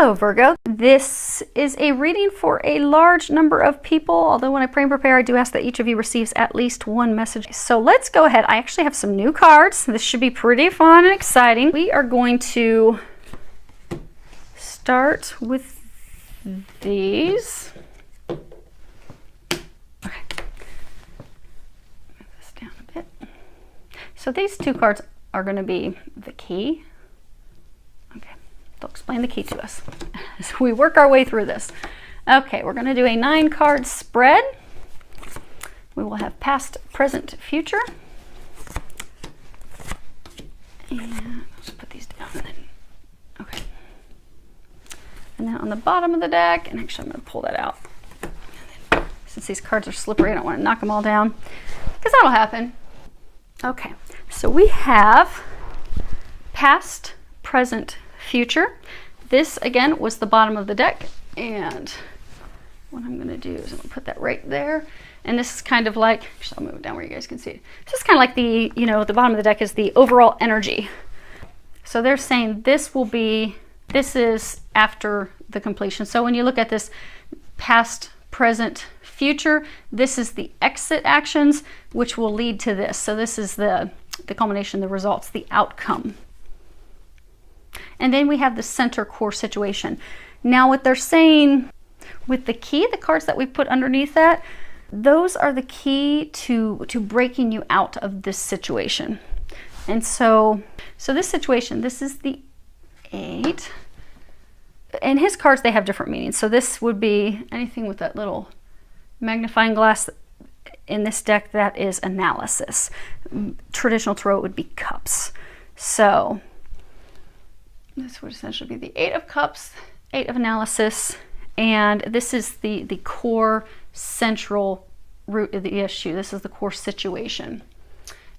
Hello Virgo, this is a reading for a large number of people, although when I pray and prepare I do ask that each of you receives at least one message. So let's go ahead. I actually have some new cards. This should be pretty fun and exciting. We are going to start with these. Okay. Move this down a bit. So these two cards are going to be the key. Okay. They'll explain the key to us as we work our way through this. Okay, we're going to do a 9-card spread. We will have past, present, future. And let's put these down. And then, okay. And then on the bottom of the deck, and actually I'm going to pull that out. Then, since these cards are slippery, I don't want to knock them all down, because that'll happen. Okay, so we have past, present, future. This again was the bottom of the deck, and what I'm going to do is I'm going to put that right there. And this is kind of like, actually I'll move it down where you guys can see it. This is kind of like the, you know, the bottom of the deck is the overall energy. So they're saying this will be, this is after the completion. So when you look at this past, present, future, this is the exit actions, which will lead to this. So this is the culmination, the results, the outcome. And then we have the center core situation. Now what they're saying with the key, the cards that we put underneath that, those are the key to breaking you out of this situation. And so this situation, this is the 8. And his cards, they have different meanings. So this would be anything with that little magnifying glass in this deck, that is analysis. Traditional tarot would be cups. So this would essentially be the 8 of Cups, 8 of analysis, and this is the core central root of the issue. This is the core situation.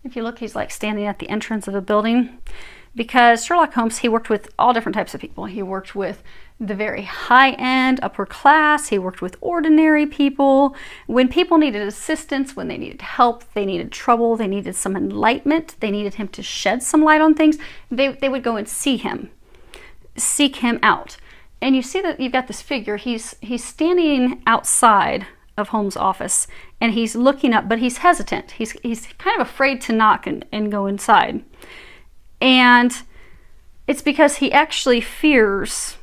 If you look, he's like standing at the entrance of a building, because Sherlock Holmes, he worked with all different types of people. He worked with the very high-end, upper class. He worked with ordinary people. When people needed assistance, when they needed help, they needed trouble, they needed some enlightenment, they needed him to shed some light on things, they would go and see him. Seek him out. And you see that you've got this figure. He's standing outside of Holmes' office, and he's looking up, but he's hesitant. He's kind of afraid to knock and go inside. And it's because he actually fears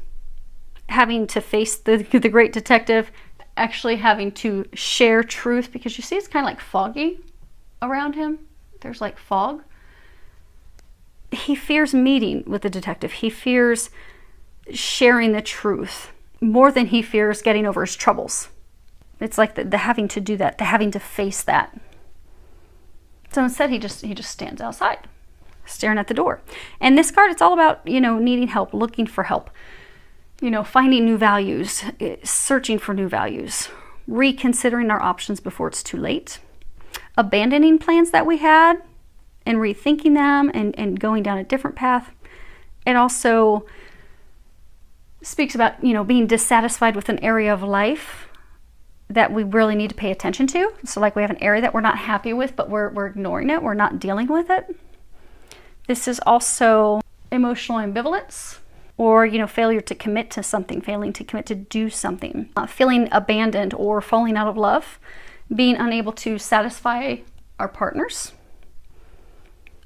having to face the great detective, actually having to share truth, because you see it's kind of like foggy around him. There's like fog. He fears meeting with the detective. He fears sharing the truth more than he fears getting over his troubles. It's like the having to do that, the having to face that. So instead he just stands outside, staring at the door. And this card, it's all about, you know, needing help, looking for help, you know, finding new values, searching for new values, reconsidering our options before it's too late, abandoning plans that we had, and rethinking them and going down a different path. It also speaks about, you know, being dissatisfied with an area of life that we really need to pay attention to. So like we have an area that we're not happy with, but we're ignoring it, we're not dealing with it. This is also emotional ambivalence, or, you know, failure to commit to something, failing to commit to do something, feeling abandoned or falling out of love, being unable to satisfy our partners.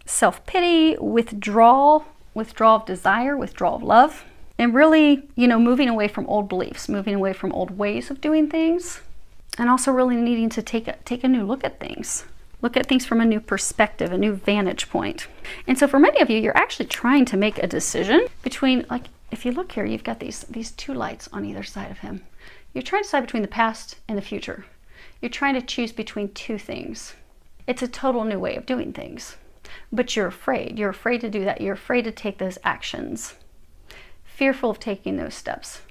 Self-pity, withdrawal of desire, withdrawal of love, and really, you know, moving away from old beliefs, moving away from old ways of doing things, and also really needing to take a new look at things from a new perspective, a new vantage point. And so for many of you, you're actually trying to make a decision between, like, if you look here, you've got these 2 lights on either side of him. You're trying to decide between the past and the future. You're trying to choose between 2 things. It's a total new way of doing things. But you're afraid. You're afraid to do that. You're afraid to take those actions. Fearful of taking those steps.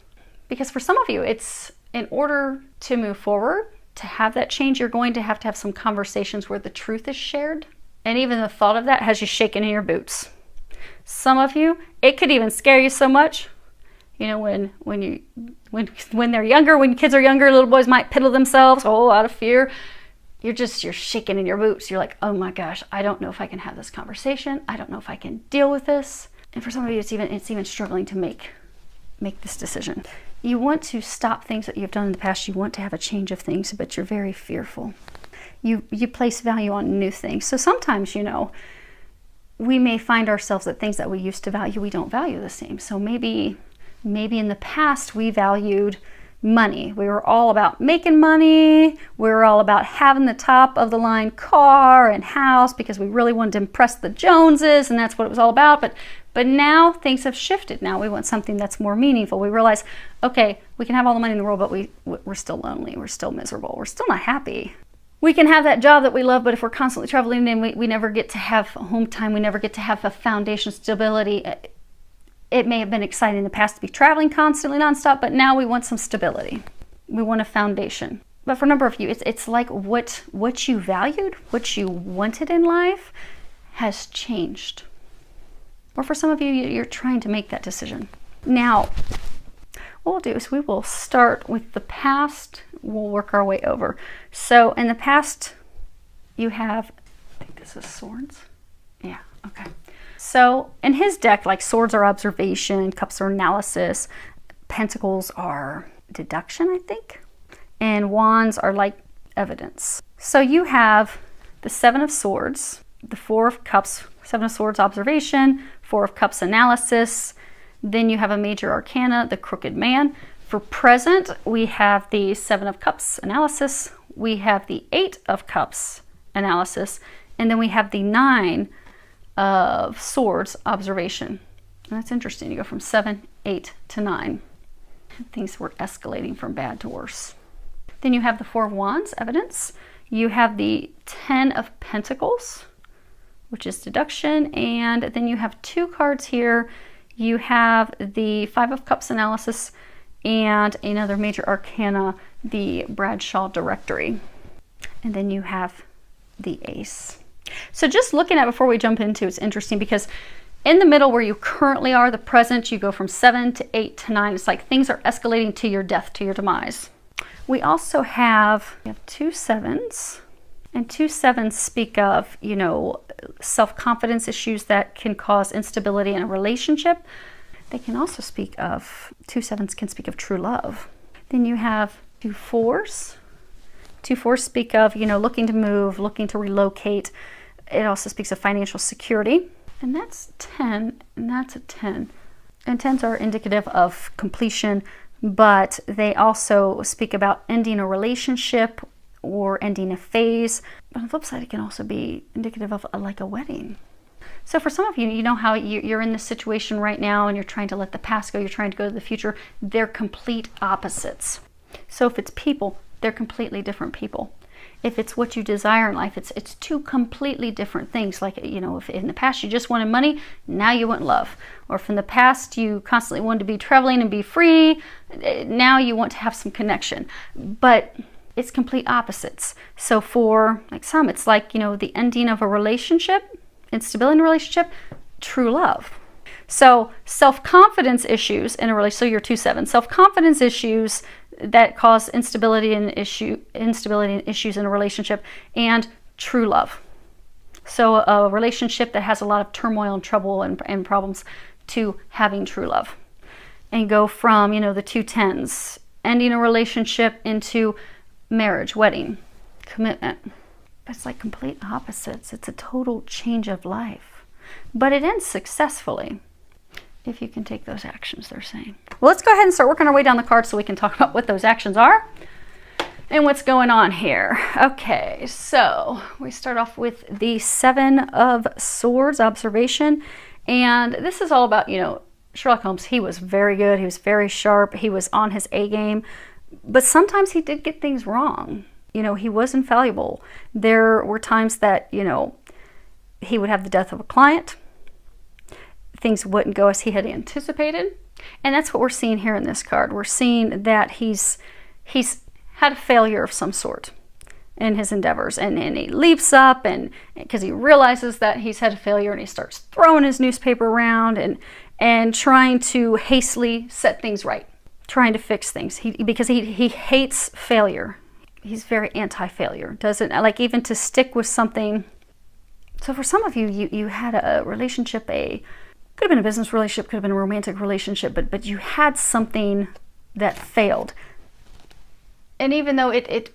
Because for some of you, it's in order to move forward, to have that change, you're going to have some conversations where the truth is shared. And even the thought of that has you shaking in your boots. Some of you, it could even scare you so much. You know, when they're younger, when kids are younger, little boys might piddle themselves, out of fear. You're shaking in your boots. You're like, oh my gosh, I don't know if I can have this conversation. I don't know if I can deal with this. And for some of you, it's even struggling to make make this decision. You want to stop things that you've done in the past. You want to have a change of things, but you're very fearful. You place value on new things. So sometimes, you know, we may find ourselves that things that we used to value, we don't value the same. So maybe in the past we valued money. We were all about making money. We were all about having the top of the line car and house because we really wanted to impress the Joneses, and that's what it was all about. But now things have shifted. Now we want something that's more meaningful. We realize, okay, we can have all the money in the world, but we're still lonely. We're still miserable. We're still not happy. We can have that job that we love, but if we're constantly traveling and we never get to have home time, we never get to have a foundation stability. It may have been exciting in the past to be traveling constantly nonstop, but now we want some stability. We want a foundation. But for a number of you, it's like what you valued, what you wanted in life has changed. Or for some of you, you're trying to make that decision. Now, what we'll do is we will start with the past. We'll work our way over. So in the past, you have, I think this is swords. Yeah, okay. So in his deck, like swords are observation, cups are analysis, pentacles are deduction, I think, and wands are like evidence. So you have the Seven of Swords, the Four of Cups, Seven of Swords observation, Four of Cups analysis. Then you have a major arcana, the Crooked Man. For present, we have the Seven of Cups analysis. We have the Eight of Cups analysis. And then we have the Nine of Swords observation. And that's interesting. You go from 7, 8 to 9. Things were escalating from bad to worse. Then you have the Four of Wands evidence. You have the 10 of Pentacles, which is deduction. And then you have two cards here. You have the Five of Cups analysis and another major arcana, the Bradshaw Directory. And then you have the Ace. So just looking at before we jump into it's interesting because in the middle where you currently are, the present, you go from 7 to 8 to 9. It's like things are escalating to your death, to your demise. We also have, two sevens, and two sevens speak of, you know, self-confidence issues that can cause instability in a relationship. They can also speak of, two sevens can speak of true love. Then you have two fours. Two fours speak of, you know, looking to move, looking to relocate. It also speaks of financial security. And that's 10, and that's a 10. And 10s are indicative of completion, but they also speak about ending a relationship or ending a phase. But on the flip side, it can also be indicative of like a wedding. So for some of you, you know how you're in this situation right now and you're trying to let the past go, you're trying to go to the future. They're complete opposites. So if it's people, they're completely different people. If it's what you desire in life, it's two completely different things. Like, you know, if in the past you just wanted money, now you want love. Or if in the past you constantly wanted to be traveling and be free, now you want to have some connection. But it's complete opposites. So for like some, it's like, you know, the ending of a relationship, instability in a relationship, true love. So self-confidence issues in a relationship, so you're 2-7, self-confidence issues that cause instability and issues in a relationship, and true love. So a relationship that has a lot of turmoil and trouble and problems to having true love. And go from, you know, the 2-10s, ending a relationship, into marriage, wedding, commitment. It's like complete opposites. It's a total change of life. But it ends successfully if you can take those actions, they're saying. Well, let's go ahead and start working our way down the card so we can talk about what those actions are and what's going on here. Okay, so we start off with the Seven of Swords observation. And this is all about, you know, Sherlock Holmes. He was very good. He was very sharp. He was on his A game. But sometimes he did get things wrong. You know, he was infallible. There were times that, you know, he would have the death of a client. Things wouldn't go as he had anticipated. And that's what we're seeing here in this card. We're seeing that he's had a failure of some sort in his endeavors. And he leaps up and because he realizes that he's had a failure, and he starts throwing his newspaper around and trying to hastily set things right, trying to fix things. Because he hates failure. He's very anti-failure. Doesn't like even to stick with something. So for some of you, you had a relationship, a Could have been a business relationship, could have been a romantic relationship, but you had something that failed. And even though it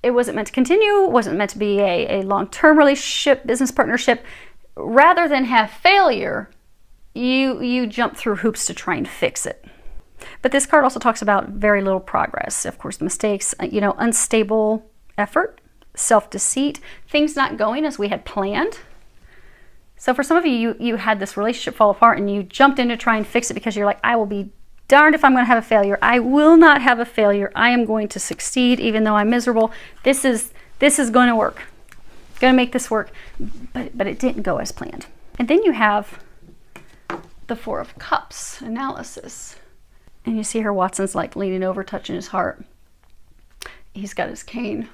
wasn't meant to continue, wasn't meant to be a long-term relationship, business partnership, rather than have failure, you jump through hoops to try and fix it. But this card also talks about very little progress. Of course, the mistakes, unstable effort, self-deceit, things not going as we had planned. So for some of you, you had this relationship fall apart and you jumped in to try and fix it because you're like, I will be darned if I'm going to have a failure. I will not have a failure. I am going to succeed even though I'm miserable. This is going to work. Going to make this work. But it didn't go as planned. And then you have the Four of Cups analysis. And you see her, Watson's like leaning over, touching his heart. He's got his cane,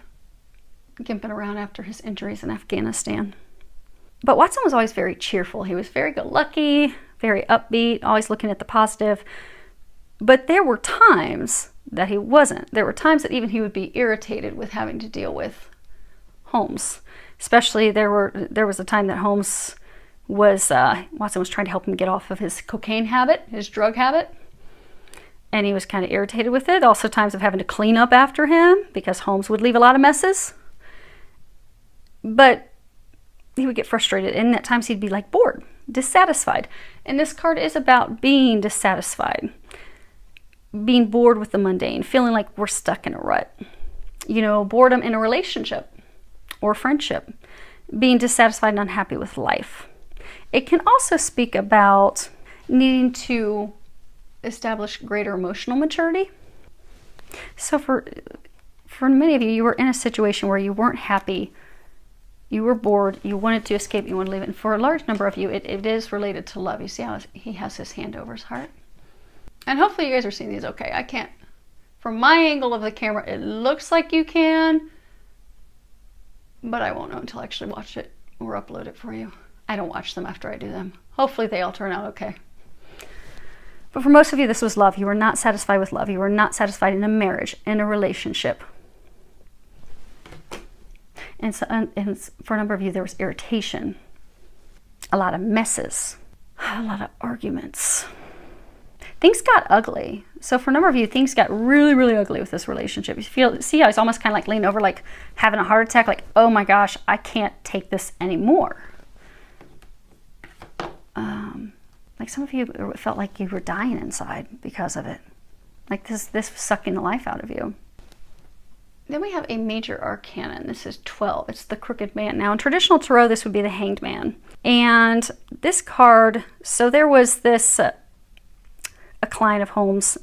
gimping around after his injuries in Afghanistan. But Watson was always very cheerful. He was very good-lucky, very upbeat, always looking at the positive. But there were times that he wasn't. There were times that even he would be irritated with having to deal with Holmes. Especially there was a time that Holmes was, Watson was trying to help him get off of his cocaine habit, his drug habit. And he was kind of irritated with it. Also times of having to clean up after him because Holmes would leave a lot of messes. But he would get frustrated, and at times he'd be like bored, dissatisfied. And this card is about being dissatisfied, being bored with the mundane, feeling like we're stuck in a rut. Boredom in a relationship or friendship, being dissatisfied and unhappy with life. It can also speak about needing to establish greater emotional maturity. So for many of you, you were in a situation where you weren't happy. You were bored, you wanted to escape, you wanted to leave it. And for a large number of you, it is related to love. You see how he has his hand over his heart? And hopefully you guys are seeing these okay. I can't, from my angle of the camera, it looks like you can, but I won't know until I actually watch it or upload it for you. I don't watch them after I do them. Hopefully they all turn out okay. But for most of you, this was love. You were not satisfied with love. You were not satisfied in a marriage, in a relationship. And for a number of you, there was irritation, a lot of messes, a lot of arguments. Things got ugly. So for a number of you, things got really, really ugly with this relationship. You see how he's almost kind of like leaning over, like having a heart attack, like, oh my gosh, I can't take this anymore. Like some of you felt like you were dying inside because of it. Like this was sucking the life out of you. Then we have a major arcana. This is 12. It's the Crooked Man. Now, in traditional tarot, this would be the Hanged Man. And this card, so there was this, a client of Holmes.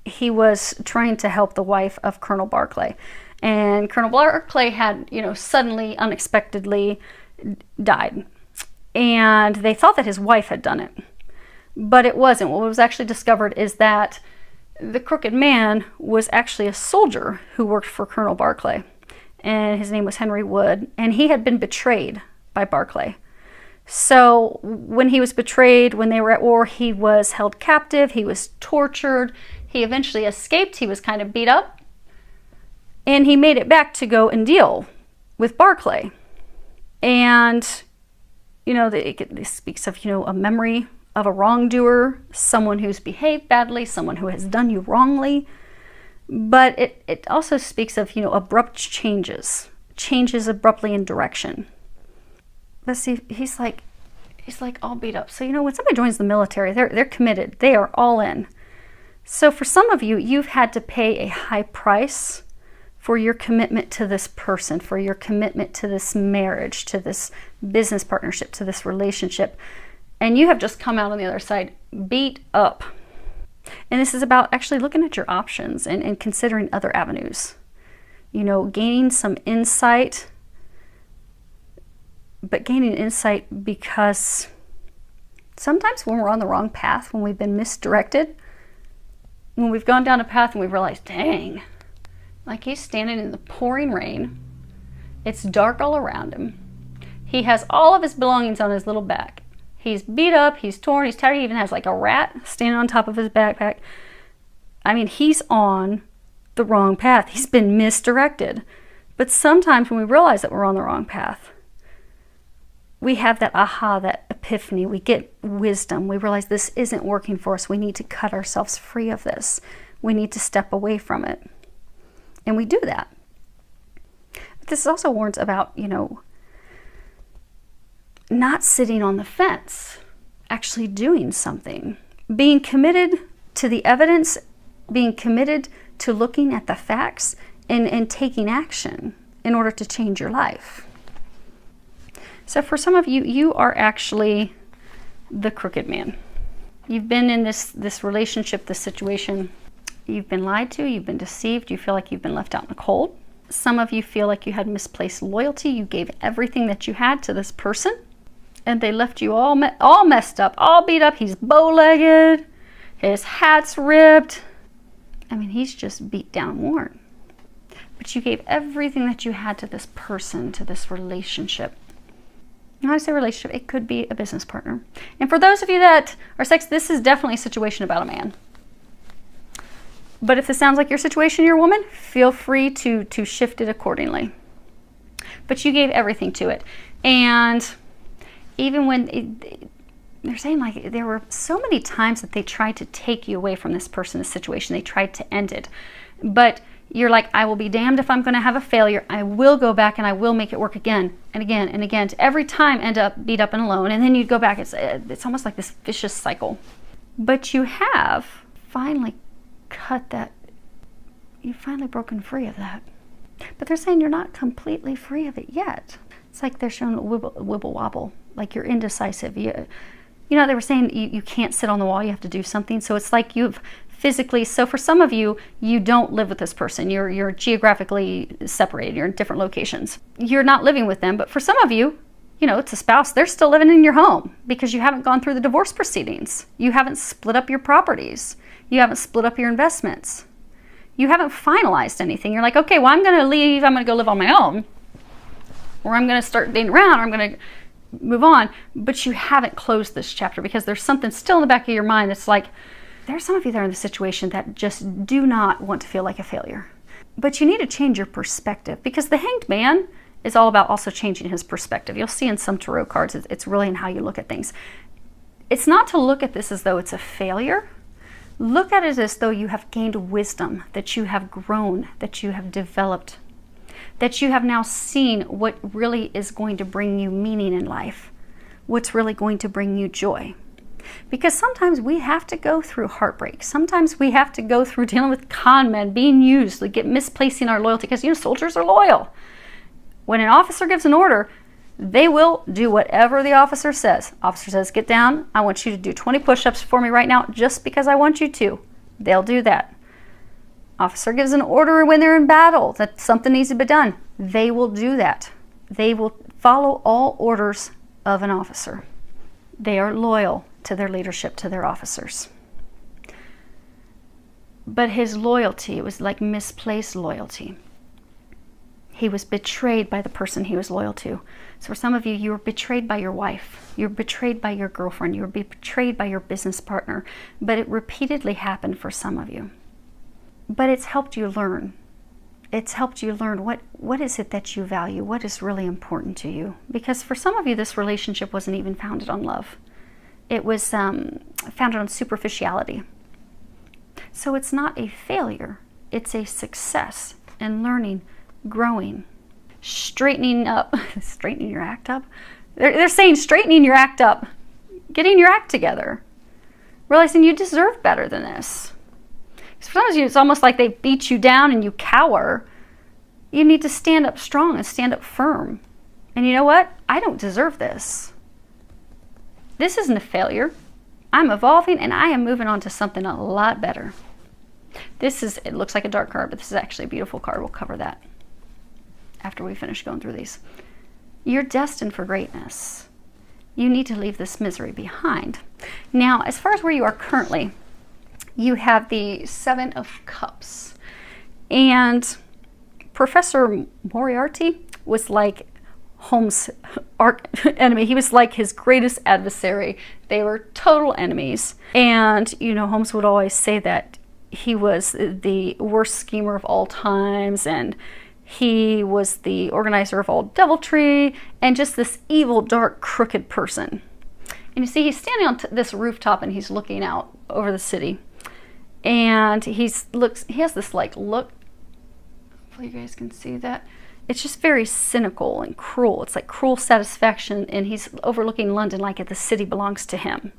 He was trying to help the wife of Colonel Barclay. And Colonel Barclay had, suddenly, unexpectedly died. And they thought that his wife had done it. But it wasn't. What was actually discovered is that the Crooked Man was actually a soldier who worked for Colonel Barclay, and his name was Henry Wood, and he had been betrayed by Barclay. So when he was betrayed, when they were at war, he was held captive, he was tortured, he eventually escaped, he was kind of beat up, and he made it back to go and deal with Barclay. And, this speaks of, a memory of a wrongdoer, someone who's behaved badly, someone who has done you wrongly. But it also speaks of, abrupt changes abruptly in direction. But see, he's like all beat up. So, when somebody joins the military, they're committed. They are all in. So for some of you, you've had to pay a high price for your commitment to this person, for your commitment to this marriage, to this business partnership, to this relationship. And you have just come out on the other side beat up. And this is about actually looking at your options and considering other avenues. Gaining some insight. But gaining insight because sometimes when we're on the wrong path, when we've been misdirected, when we've gone down a path and we've realized, dang, like he's standing in the pouring rain. It's dark all around him. He has all of his belongings on his little back. He's beat up, he's torn, he's tired. He even has like a rat standing on top of his backpack. I mean, he's on the wrong path. He's been misdirected. But sometimes when we realize that we're on the wrong path, we have that aha, that epiphany, we get wisdom, we realize this isn't working for us, we need to cut ourselves free of this, we need to step away from it, and we do that. But this also warns about, you know, not sitting on the fence, actually doing something, being committed to the evidence, being committed to looking at the facts, and taking action in order to change your life. So for some of you, you are actually the crooked man. You've been in this relationship, this situation. You've been lied to, you've been deceived, you feel like you've been left out in the cold. Some of you feel like you had misplaced loyalty. You gave everything that you had to this person, and they left you all messed up, all beat up. He's bow-legged, his hat's ripped. I mean, he's just beat down and worn. But you gave everything that you had to this person, to this relationship. When I say relationship, it could be a business partner. And for those of you that are sex, this is definitely a situation about a man. But if this sounds like your situation, you're a woman, feel free to shift it accordingly. But you gave everything to it. And even when they're saying, like, there were so many times that they tried to take you away from this person, this situation. They tried to end it. But you're like, I will be damned if I'm going to have a failure. I will go back and I will make it work again and again and again, to every time end up beat up and alone. And then you go back. It's almost like this vicious cycle. But you have finally cut that. You've finally broken free of that. But they're saying you're not completely free of it yet. It's like they're showing wibble wobble, like you're indecisive. You know, they were saying you can't sit on the wall, you have to do something. So it's like you've physically, so for some of you, you don't live with this person. You're geographically separated. You're in different locations. You're not living with them. But for some of you, you know, it's a spouse. They're still living in your home because you haven't gone through the divorce proceedings. You haven't split up your properties. You haven't split up your investments. You haven't finalized anything. You're like, okay, well, I'm going to leave. I'm going to go live on my own. Or I'm going to start dating around. Or I'm going to move on. But you haven't closed this chapter because there's something still in the back of your mind that's like, there's some of you that are in the situation that just do not want to feel like a failure. But you need to change your perspective, because the Hanged Man is all about also changing his perspective. You'll see in some tarot cards, it's really in how you look at things. It's not to look at this as though it's a failure. Look at it as though you have gained wisdom, that you have grown, that you have developed, that you have now seen what really is going to bring you meaning in life, what's really going to bring you joy. Because sometimes we have to go through heartbreak. Sometimes we have to go through dealing with con men, being used, like misplacing our loyalty, because, you know, soldiers are loyal. When an officer gives an order, they will do whatever the officer says. Officer says, get down. I want you to do 20 push-ups for me right now just because I want you to. They'll do that. Officer gives an order when they're in battle that something needs to be done. They will do that. They will follow all orders of an officer. They are loyal to their leadership, to their officers. But his loyalty, it was like misplaced loyalty. He was betrayed by the person he was loyal to. So for some of you, you were betrayed by your wife. You were betrayed by your girlfriend. You were betrayed by your business partner. But it repeatedly happened for some of you. But it's helped you learn. It's helped you learn what is it that you value, what is really important to you. Because for some of you, this relationship wasn't even founded on love. It was founded on superficiality. So it's not a failure. It's a success in learning, growing, straightening up, straightening your act up. They're saying straightening your act up, getting your act together, realizing you deserve better than this. For some of you, it's almost like they beat you down and you cower. You need to stand up strong and stand up firm. And you know what? I don't deserve this. This isn't a failure. I'm evolving and I am moving on to something a lot better. It looks like a dark card, but this is actually a beautiful card. We'll cover that after we finish going through these. You're destined for greatness. You need to leave this misery behind. Now, as far as where you are currently, you have the Seven of Cups. And Professor Moriarty was like Holmes' arch enemy. He was like his greatest adversary. They were total enemies. And, you know, Holmes would always say that he was the worst schemer of all times, and he was the organizer of all deviltry, and just this evil, dark, crooked person. And you see he's standing on this rooftop and he's looking out over the city. And he has this like look, hopefully you guys can see that. It's just very cynical and cruel. It's like cruel satisfaction, and he's overlooking London like the city belongs to him.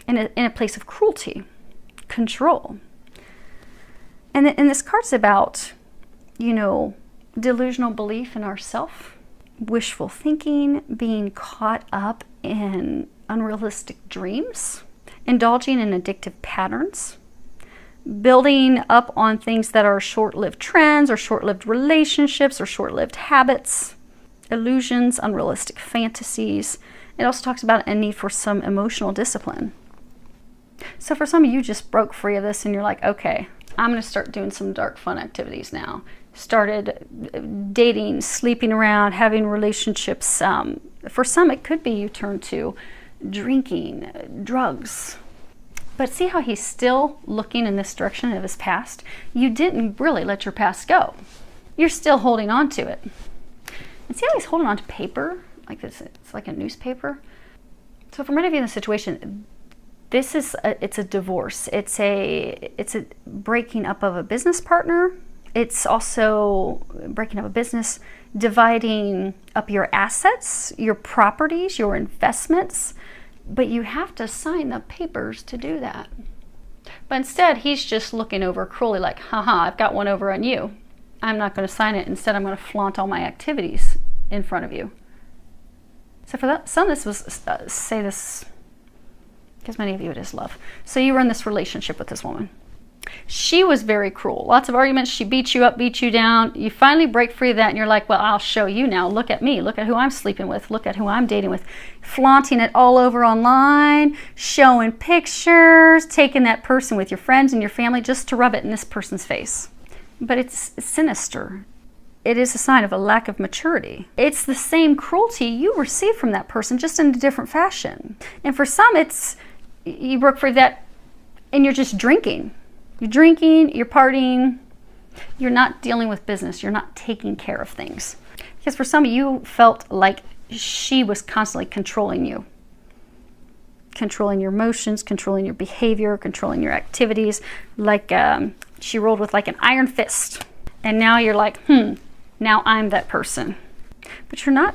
In a place of cruelty, control. And this card's about, you know, delusional belief in ourself, wishful thinking, being caught up in unrealistic dreams, indulging in addictive patterns, building up on things that are short-lived trends or short-lived relationships or short-lived habits, illusions, unrealistic fantasies. It also talks about a need for some emotional discipline. So for some of you, just broke free of this and you're like, okay, I'm going to start doing some dark fun activities now. Started dating, sleeping around, having relationships. For some, it could be you turn to drinking, drugs. But see how he's still looking in this direction of his past? You didn't really let your past go. You're still holding on to it. And see how he's holding on to paper? Like this, it's like a newspaper. So for many of you in this situation, it's a divorce. It's a breaking up of a business partner. It's also breaking up a business, dividing up your assets, your properties, your investments. But you have to sign the papers to do that. But instead, he's just looking over cruelly like, haha, I've got one over on you. I'm not going to sign it. Instead, I'm going to flaunt all my activities in front of you. So for that, some of this was, say this, because many of you it is love. So you were in this relationship with this woman. She was very cruel. Lots of arguments. She beat you up, beat you down. You finally break free of that and you're like, well, I'll show you now. Look at me. Look at who I'm sleeping with. Look at who I'm dating with. Flaunting it all over online, showing pictures, taking that person with your friends and your family just to rub it in this person's face. But it's sinister. It is a sign of a lack of maturity. It's the same cruelty you received from that person, just in a different fashion. And for some, it's you broke free of that and you're just drinking. You're drinking, you're partying, you're not dealing with business, you're not taking care of things. Because for some of you felt like she was constantly controlling you. Controlling your emotions, controlling your behavior, controlling your activities. Like she rolled with like an iron fist. And now you're like, now I'm that person. But you're not.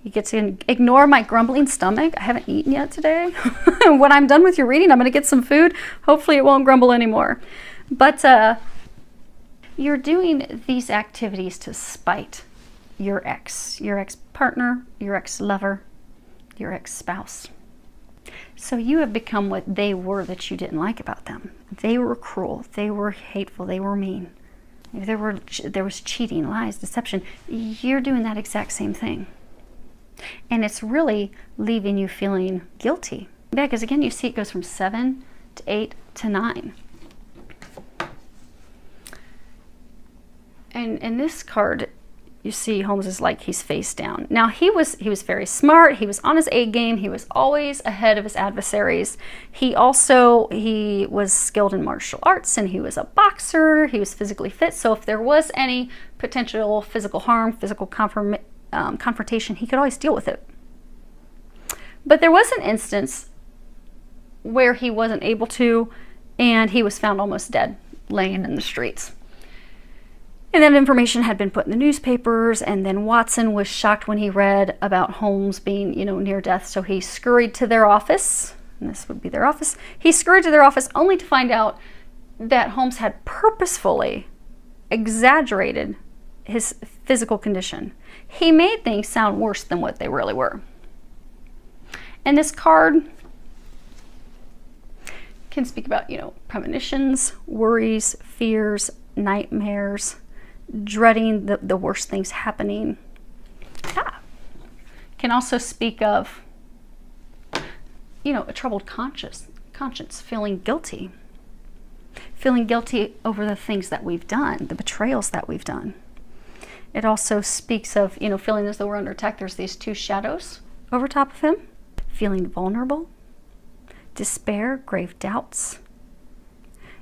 You get to ignore my grumbling stomach. I haven't eaten yet today. When I'm done with your reading, I'm going to get some food. Hopefully it won't grumble anymore. But you're doing these activities to spite your ex-partner, your ex-lover, your ex-spouse. So you have become what they were that you didn't like about them. They were cruel. They were hateful. They were mean. There was cheating, lies, deception. You're doing that exact same thing. And it's really leaving you feeling guilty. Yeah, because again, you see it goes from 7 to 8 to 9. And in this card, you see Holmes is like he's face down. Now he was very smart. He was on his A game. He was always ahead of his adversaries. He was skilled in martial arts and he was a boxer. He was physically fit. So if there was any potential physical harm, physical confrontation, he could always deal with it. But there was an instance where he wasn't able to, and he was found almost dead, laying in the streets. And that information had been put in the newspapers, and then Watson was shocked when he read about Holmes being, near death, so he scurried to their office, and this would be their office. He scurried to their office only to find out that Holmes had purposefully exaggerated his physical condition. He made things sound worse than what they really were. And this card can speak about, premonitions, worries, fears, nightmares, dreading the worst things happening. Can also speak of, a troubled conscience, feeling guilty over the things that we've done, the betrayals that we've done. It also speaks of, feeling as though we're under attack. There's these two shadows over top of him. Feeling vulnerable, despair, grave doubts.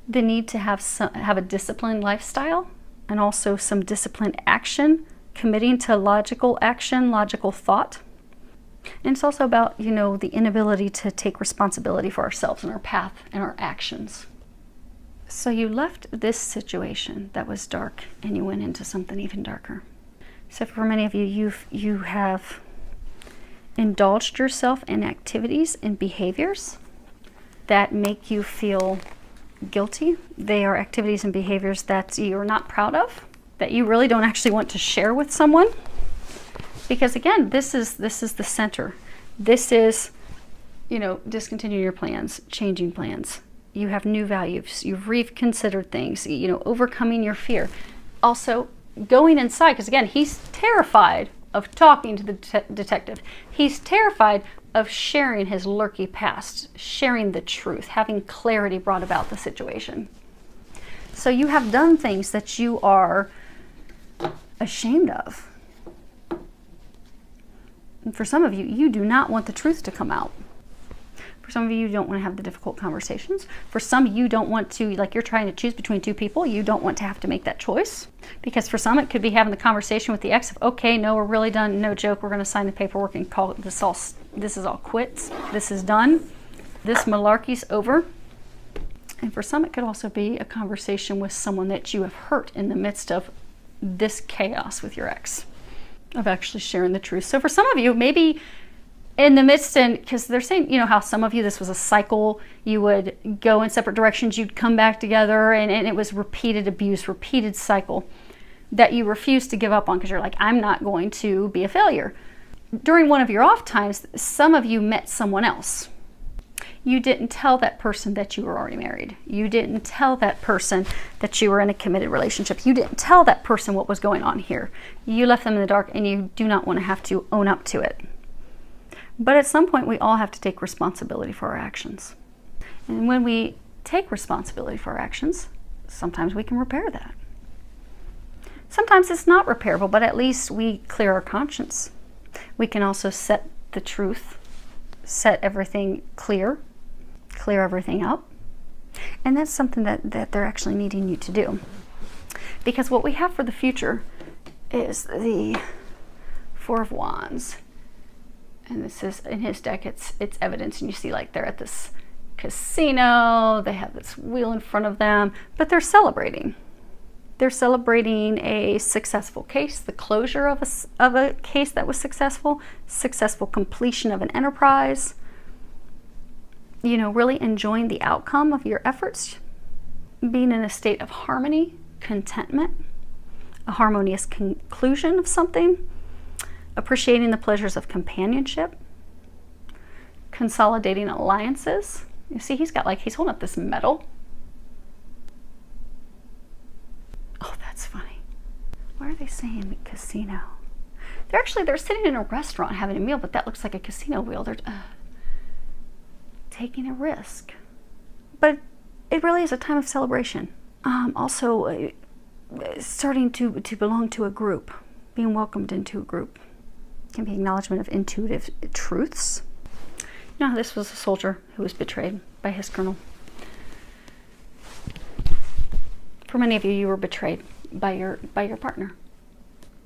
The need to have a disciplined lifestyle and also some disciplined action, committing to logical action, logical thought. And it's also about, you know, the inability to take responsibility for ourselves and our path and our actions. So you left this situation that was dark and you went into something even darker. So for many of you, you have indulged yourself in activities and behaviors that make you feel guilty. They are activities and behaviors that you're not proud of, that you really don't actually want to share with someone. Because again, this is the center. This is, you know, discontinuing your plans, changing plans. You have new values. You've reconsidered things, you know, overcoming your fear. Also, going inside, because again, he's terrified of talking to the detective. He's terrified of sharing his lurky past, sharing the truth, having clarity brought about the situation. So you have done things that you are ashamed of. And for some of you, you do not want the truth to come out. For some of you, you don't want to have the difficult conversations. For some, you don't want to, like you're trying to choose between two people, you don't want to have to make that choice. Because for some, it could be having the conversation with the ex of, okay, no, we're really done, no joke, we're going to sign the paperwork and call it this is all quits, this is done, this malarkey's over. And for some, it could also be a conversation with someone that you have hurt in the midst of this chaos with your ex, of actually sharing the truth. So for some of you, maybe in the midst, and because they're saying, you know, how some of you, this was a cycle, you would go in separate directions, you'd come back together, and it was repeated abuse, repeated cycle that you refuse to give up on because you're like, I'm not going to be a failure. During one of your off times, some of you met someone else. You didn't tell that person that you were already married. You didn't tell that person that you were in a committed relationship. You didn't tell that person what was going on here. You left them in the dark, and you do not want to have to own up to it. But at some point, we all have to take responsibility for our actions. And when we take responsibility for our actions, sometimes we can repair that. Sometimes it's not repairable, but at least we clear our conscience. We can also set the truth, set everything clear everything up. And that's something that they're actually needing you to do. Because what we have for the future is the Four of Wands. And this is, in his deck, it's evidence. And you see, like, they're at this casino. They have this wheel in front of them. But they're celebrating. They're celebrating a successful case, the closure of a case that was successful completion of an enterprise. You know, really enjoying the outcome of your efforts. Being in a state of harmony, contentment, a harmonious conclusion of something. Appreciating the pleasures of companionship, consolidating alliances. You see, he's holding up this medal. Oh, that's funny. Why are they saying casino? They're sitting in a restaurant having a meal, but that looks like a casino wheel. They're taking a risk. But it really is a time of celebration. Also, starting to belong to a group, being welcomed into a group. Can be acknowledgement of intuitive truths. You know, this was a soldier who was betrayed by his colonel. For many of you, you were betrayed by your partner.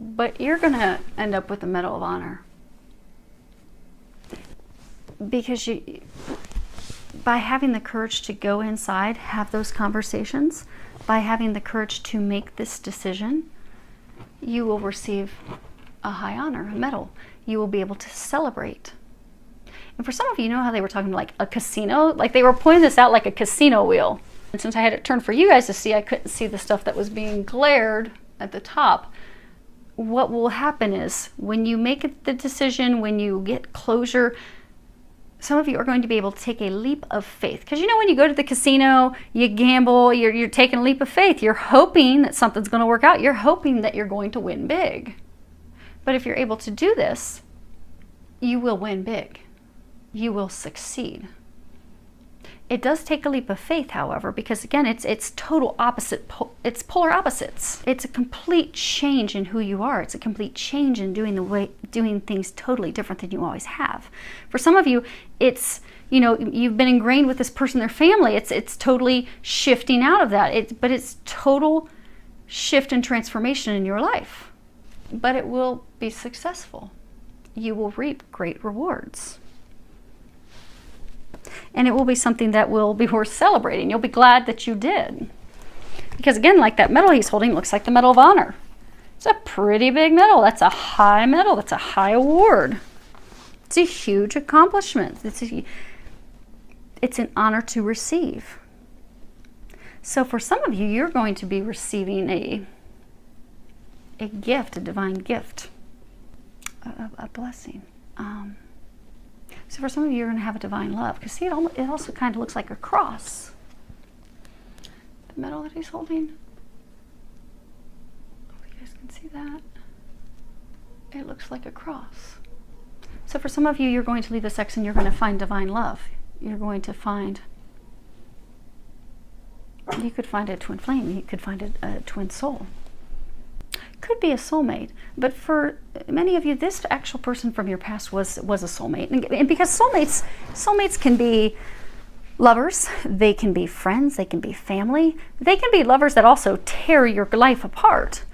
But you're going to end up with the Medal of Honor. Because by having the courage to go inside, have those conversations, by having the courage to make this decision, you will receive a high honor, a medal. You will be able to celebrate. And for some of you, know how they were talking like a casino? Like they were pointing this out like a casino wheel. And since I had it turned for you guys to see, I couldn't see the stuff that was being glared at the top. What will happen is when you make the decision, when you get closure, some of you are going to be able to take a leap of faith. Because you know when you go to the casino, you gamble, you're taking a leap of faith. You're hoping that something's going to work out. You're hoping that you're going to win big. But if you're able to do this, you will win big. You will succeed. It does take a leap of faith, however, because again, it's total opposite. It's polar opposites. It's a complete change in who you are. It's a complete change in doing things totally different than you always have. For some of you, it's, you know, you've been ingrained with this person, their family. It's totally shifting out of that. But it's total shift and transformation in your life. But it will be successful. you will reap great rewards. And it will be something that will be worth celebrating. You'll be glad that you did. Because again, like that medal he's holding looks like the Medal of Honor. It's a pretty big medal. That's a high medal. That's a high award. It's a huge accomplishment. It's an honor to receive. So for some of you, you're going to be receiving a gift, a divine gift, a blessing. So for some of you, you're going to have a divine love. Because see, it also kind of looks like a cross. The medal that he's holding. Oh, you guys can see that. It looks like a cross. So for some of you, you're going to leave the sex and you're going to find divine love. You're going to find, you could find a twin flame. You could find a twin soul. Could be a soulmate, but for many of you, this actual person from your past was a soulmate. And because soulmates can be lovers, they can be friends, they can be family, they can be lovers that also tear your life apart.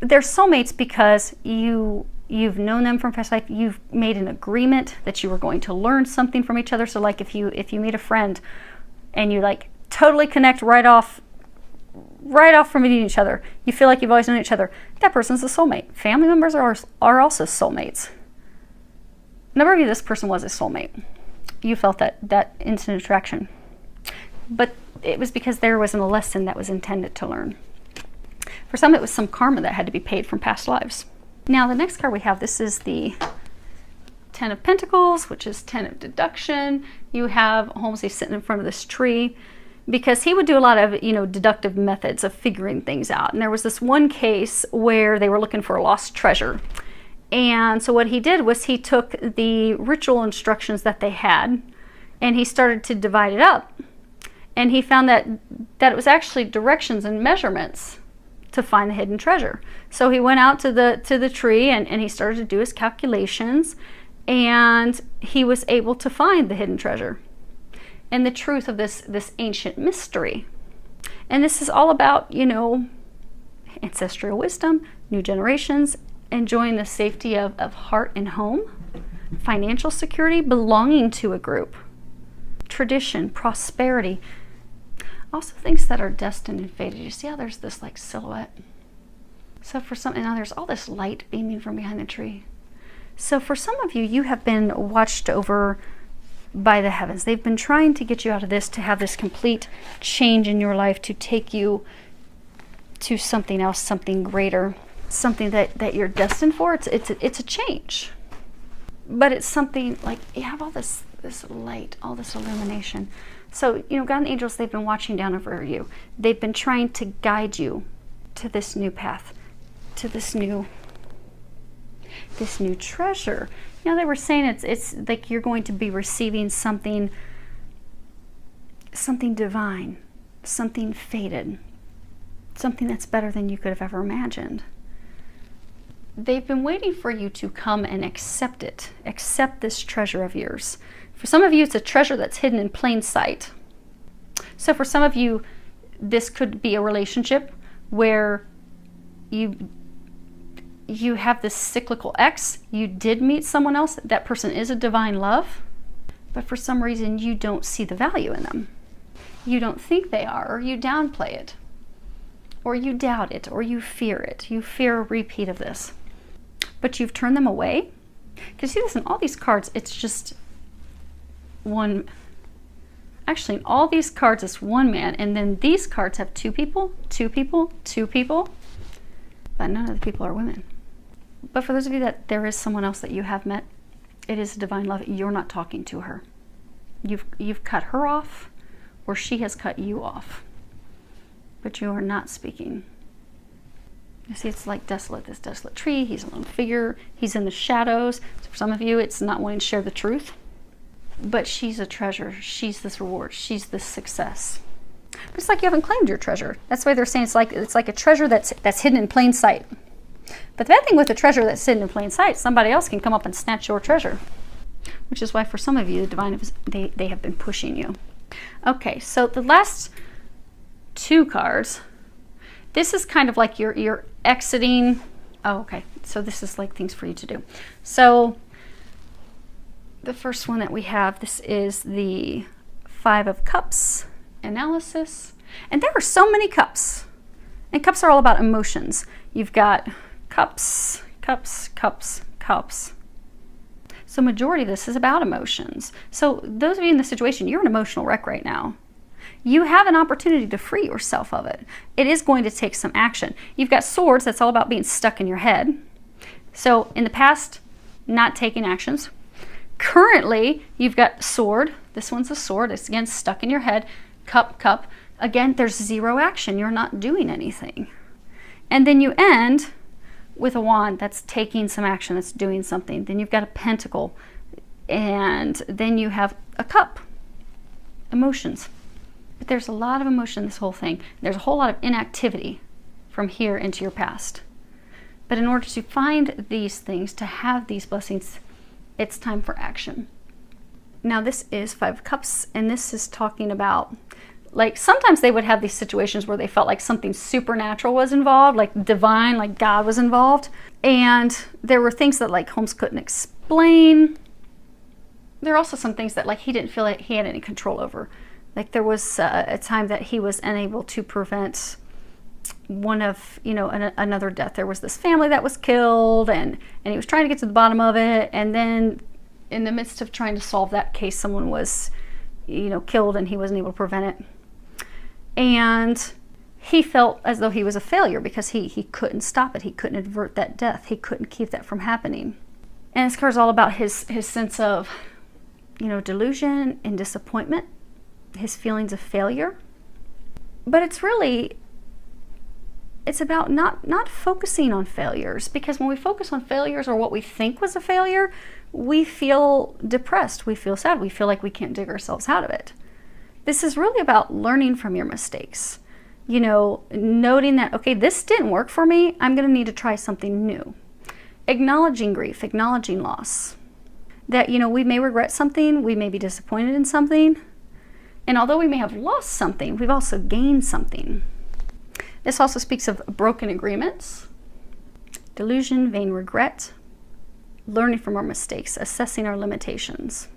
They're soulmates because you've known them from past life. You've made an agreement that you were going to learn something from each other. So like if you meet a friend and you like totally connect right off from meeting each other, you feel like you've always known each other, that person's a soulmate. Family members are also soulmates. A number of you, this person was a soulmate. You felt that instant attraction. But it was because there wasn't a lesson that was intended to learn. For some, it was some karma that had to be paid from past lives. Now, the next card we have, this is the Ten of Pentacles, which is 10 of deduction. You have Holmes, he's sitting in front of this tree, because he would do a lot of, deductive methods of figuring things out. And there was this one case where they were looking for a lost treasure. And so what he did was he took the ritual instructions that they had and he started to divide it up. And he found that it was actually directions and measurements to find the hidden treasure. So he went out to the tree and he started to do his calculations, and he was able to find the hidden treasure and the truth of this ancient mystery. And this is all about, ancestral wisdom, new generations, enjoying the safety of heart and home, financial security, belonging to a group, tradition, prosperity. Also things that are destined and fated. You see how there's this like silhouette? So for some, and now there's all this light beaming from behind the tree. So for some of you, you have been watched over by the heavens. They've been trying to get you out of this, to have this complete change in your life, to take you to something else, something greater, something that you're destined for. It's a change. But it's something like you have all this light, all this illumination. So, God and the angels, they've been watching down over you. They've been trying to guide you to this new path, to this new treasure. They were saying it's like you're going to be receiving something divine, something fated, something that's better than you could have ever imagined. They've been waiting for you to come and accept it, accept this treasure of yours. For some of you, it's a treasure that's hidden in plain sight. So for some of you, this could be a relationship where you have this cyclical ex. You did meet someone else. That person is a divine love, but for some reason you don't see the value in them. You don't think they are, or you downplay it, or you doubt it, or you fear it. You fear a repeat of this, but you've turned them away. Because see this in all these cards, it's just one. Actually, in all these cards, it's one man, and then these cards have two people, two people, two people, but none of the people are women. But for those of you that there is someone else that you have met, it is a divine love. You're not talking to her. You've cut her off, or she has cut you off, but you are not speaking. You see, it's like desolate, this desolate tree. He's a lone figure. He's in the shadows. So for some of you, it's not wanting to share the truth. But she's a treasure. She's this reward. She's this success. But it's like you haven't claimed your treasure. That's why they're saying it's like a treasure that's hidden in plain sight. But the bad thing with a treasure that's hidden in plain sight, somebody else can come up and snatch your treasure. Which is why for some of you, the divine, they have been pushing you. Okay, so the last two cards, this is kind of like you're exiting Oh, okay. So this is like things for you to do. So the first one that we have, this is the 5 of Cups analysis. And there are so many cups. And cups are all about emotions. You've got cups, cups, cups, cups. So majority of this is about emotions. So those of you in the situation, you're an emotional wreck right now. You have an opportunity to free yourself of it. It is going to take some action. You've got Swords, that's all about being stuck in your head. So in the past, not taking actions. Currently, you've got Sword. This one's a sword. It's again stuck in your head. Cup, cup. Again, there's 0 action. You're not doing anything. And then you end with a Wand. That's taking some action. That's doing something. Then you've got a Pentacle. And then you have a Cup. Emotions. But there's a lot of emotion in this whole thing. There's a whole lot of inactivity from here into your past. But in order to find these things, to have these blessings, it's time for action. Now this is 5 of Cups, and this is talking about, like, sometimes they would have these situations where they felt like something supernatural was involved, like divine, like God was involved. And there were things that like Holmes couldn't explain. There are also some things that like he didn't feel like he had any control over. Like there was a time that he was unable to prevent one of, you know, another death. There was this family that was killed, and he was trying to get to the bottom of it. And then in the midst of trying to solve that case, someone was, you know, killed, and he wasn't able to prevent it. And he felt as though he was a failure because he couldn't stop it. He couldn't avert that death. He couldn't keep that from happening. And this card's all about his sense of, you know, delusion and disappointment, his feelings of failure. But it's really, it's about not focusing on failures, because when we focus on failures or what we think was a failure, we feel depressed, we feel sad, we feel like we can't dig ourselves out of it. This is really about learning from your mistakes. You know, noting that, okay, this didn't work for me, I'm going to need to try something new. Acknowledging grief, acknowledging loss. That, you know, we may regret something, we may be disappointed in something, and although we may have lost something, we've also gained something. This also speaks of broken agreements, delusion, vain regret, learning from our mistakes, assessing our limitations.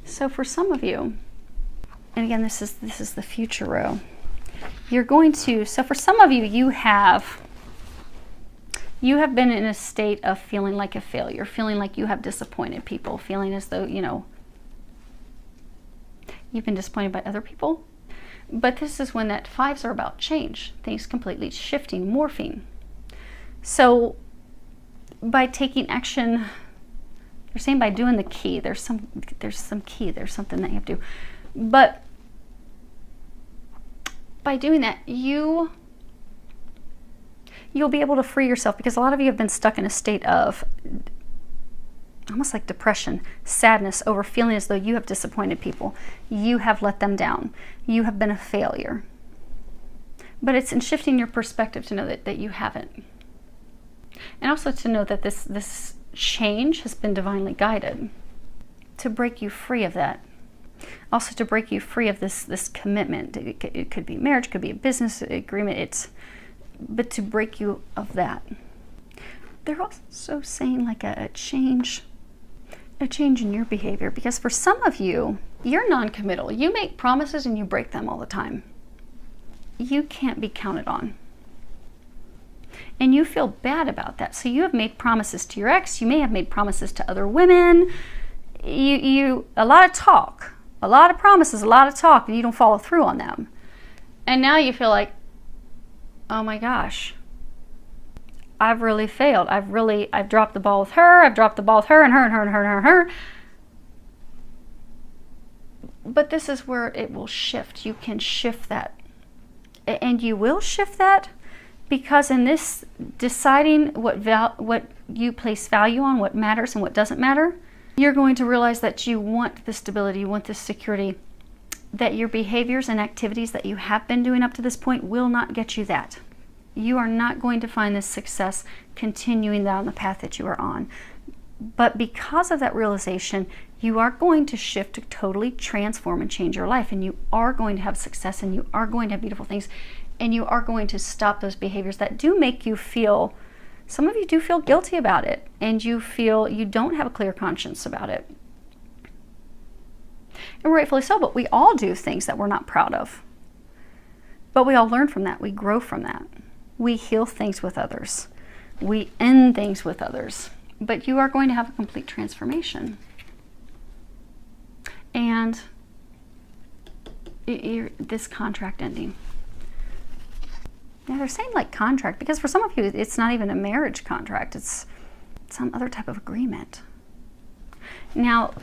So for some of you, and again, this is the future row, you're going to, so for some of you, you have been in a state of feeling like a failure, feeling like you have disappointed people, feeling as though, you know, you've been disappointed by other people. But this is when that 5s are about change, things completely shifting, morphing. So by taking action, they're saying by doing the key, there's some key, there's something that you have to do. But by doing that, you'll be able to free yourself, because a lot of you have been stuck in a state of almost like depression, sadness over feeling as though you have disappointed people. You have let them down. You have been a failure. But it's in shifting your perspective to know that you haven't. And also to know that this change has been divinely guided to break you free of that. Also to break you free of this commitment. It could be marriage, could be a business agreement. But to break you of that. They're also saying like a change in your behavior, because for some of you, you're non-committal. You make promises and you break them all the time. You can't be counted on. And you feel bad about that. So you have made promises to your ex. You may have made promises to other women. A lot of talk, a lot of promises, a lot of talk, and you don't follow through on them. And now you feel like, oh my gosh, I've really failed. I've dropped the ball with her. I've dropped the ball with her and her and her and her and her and her. But this is where it will shift. You can shift that. And you will shift that, because in this deciding what you place value on, what matters and what doesn't matter, you're going to realize that you want this stability, you want this security, that your behaviors and activities that you have been doing up to this point will not get you that. You are not going to find this success continuing down the path that you are on. But because of that realization, you are going to shift to totally transform and change your life, and you are going to have success, and you are going to have beautiful things, And you are going to stop those behaviors that do make you feel, some of you do feel guilty about it, and you feel you don't have a clear conscience about it. And rightfully so, but we all do things that we're not proud of. But we all learn from that. We grow from that. We heal things with others. We end things with others. But you are going to have a complete transformation. And this contract ending. Yeah, they're saying like contract, because for some of you, it's not even a marriage contract. It's some other type of agreement. Now,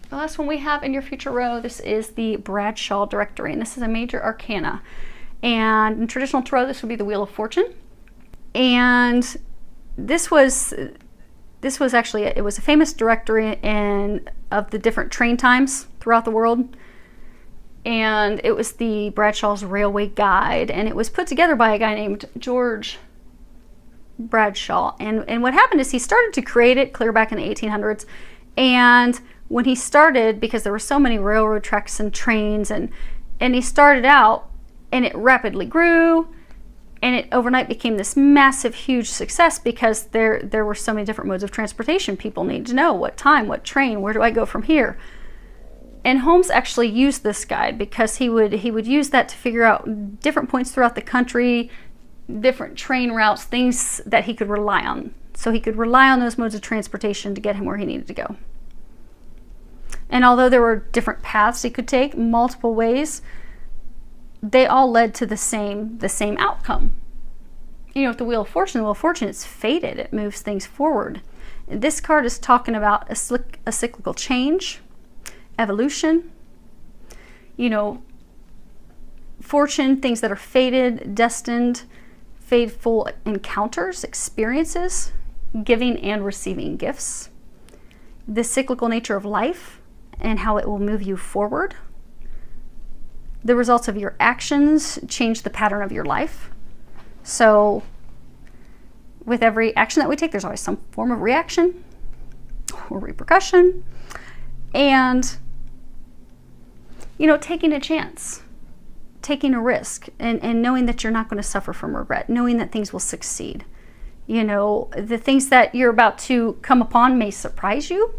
the last one we have in your future row, this is the Bradshaw Directory, and this is a major arcana. And in traditional tarot, this would be the Wheel of Fortune. And this was actually, it was a famous directory of the different train times throughout the world. And it was the Bradshaw's Railway Guide, and it was put together by a guy named George Bradshaw. And what happened is he started to create it clear back in the 1800s. And when he started, because there were so many railroad tracks and trains, and he started out, and it rapidly grew, and it overnight became this massive, huge success, because there were so many different modes of transportation. People needed to know what time, what train, where do I go from here. And Holmes actually used this guide because he would use that to figure out different points throughout the country, different train routes, things that he could rely on. So he could rely on those modes of transportation to get him where he needed to go. And although there were different paths he could take, multiple ways, they all led to the same outcome. You know, with the Wheel of Fortune, it's fated. It moves things forward. This card is talking about a cyclical change, evolution, you know, fortune, things that are fated, destined, fateful encounters, experiences, giving and receiving gifts, the cyclical nature of life and how it will move you forward. The results of your actions change the pattern of your life. So with every action that we take, there's always some form of reaction or repercussion. And, you know, taking a chance, taking a risk, and knowing that you're not going to suffer from regret, knowing that things will succeed. You know, the things that you're about to come upon may surprise you,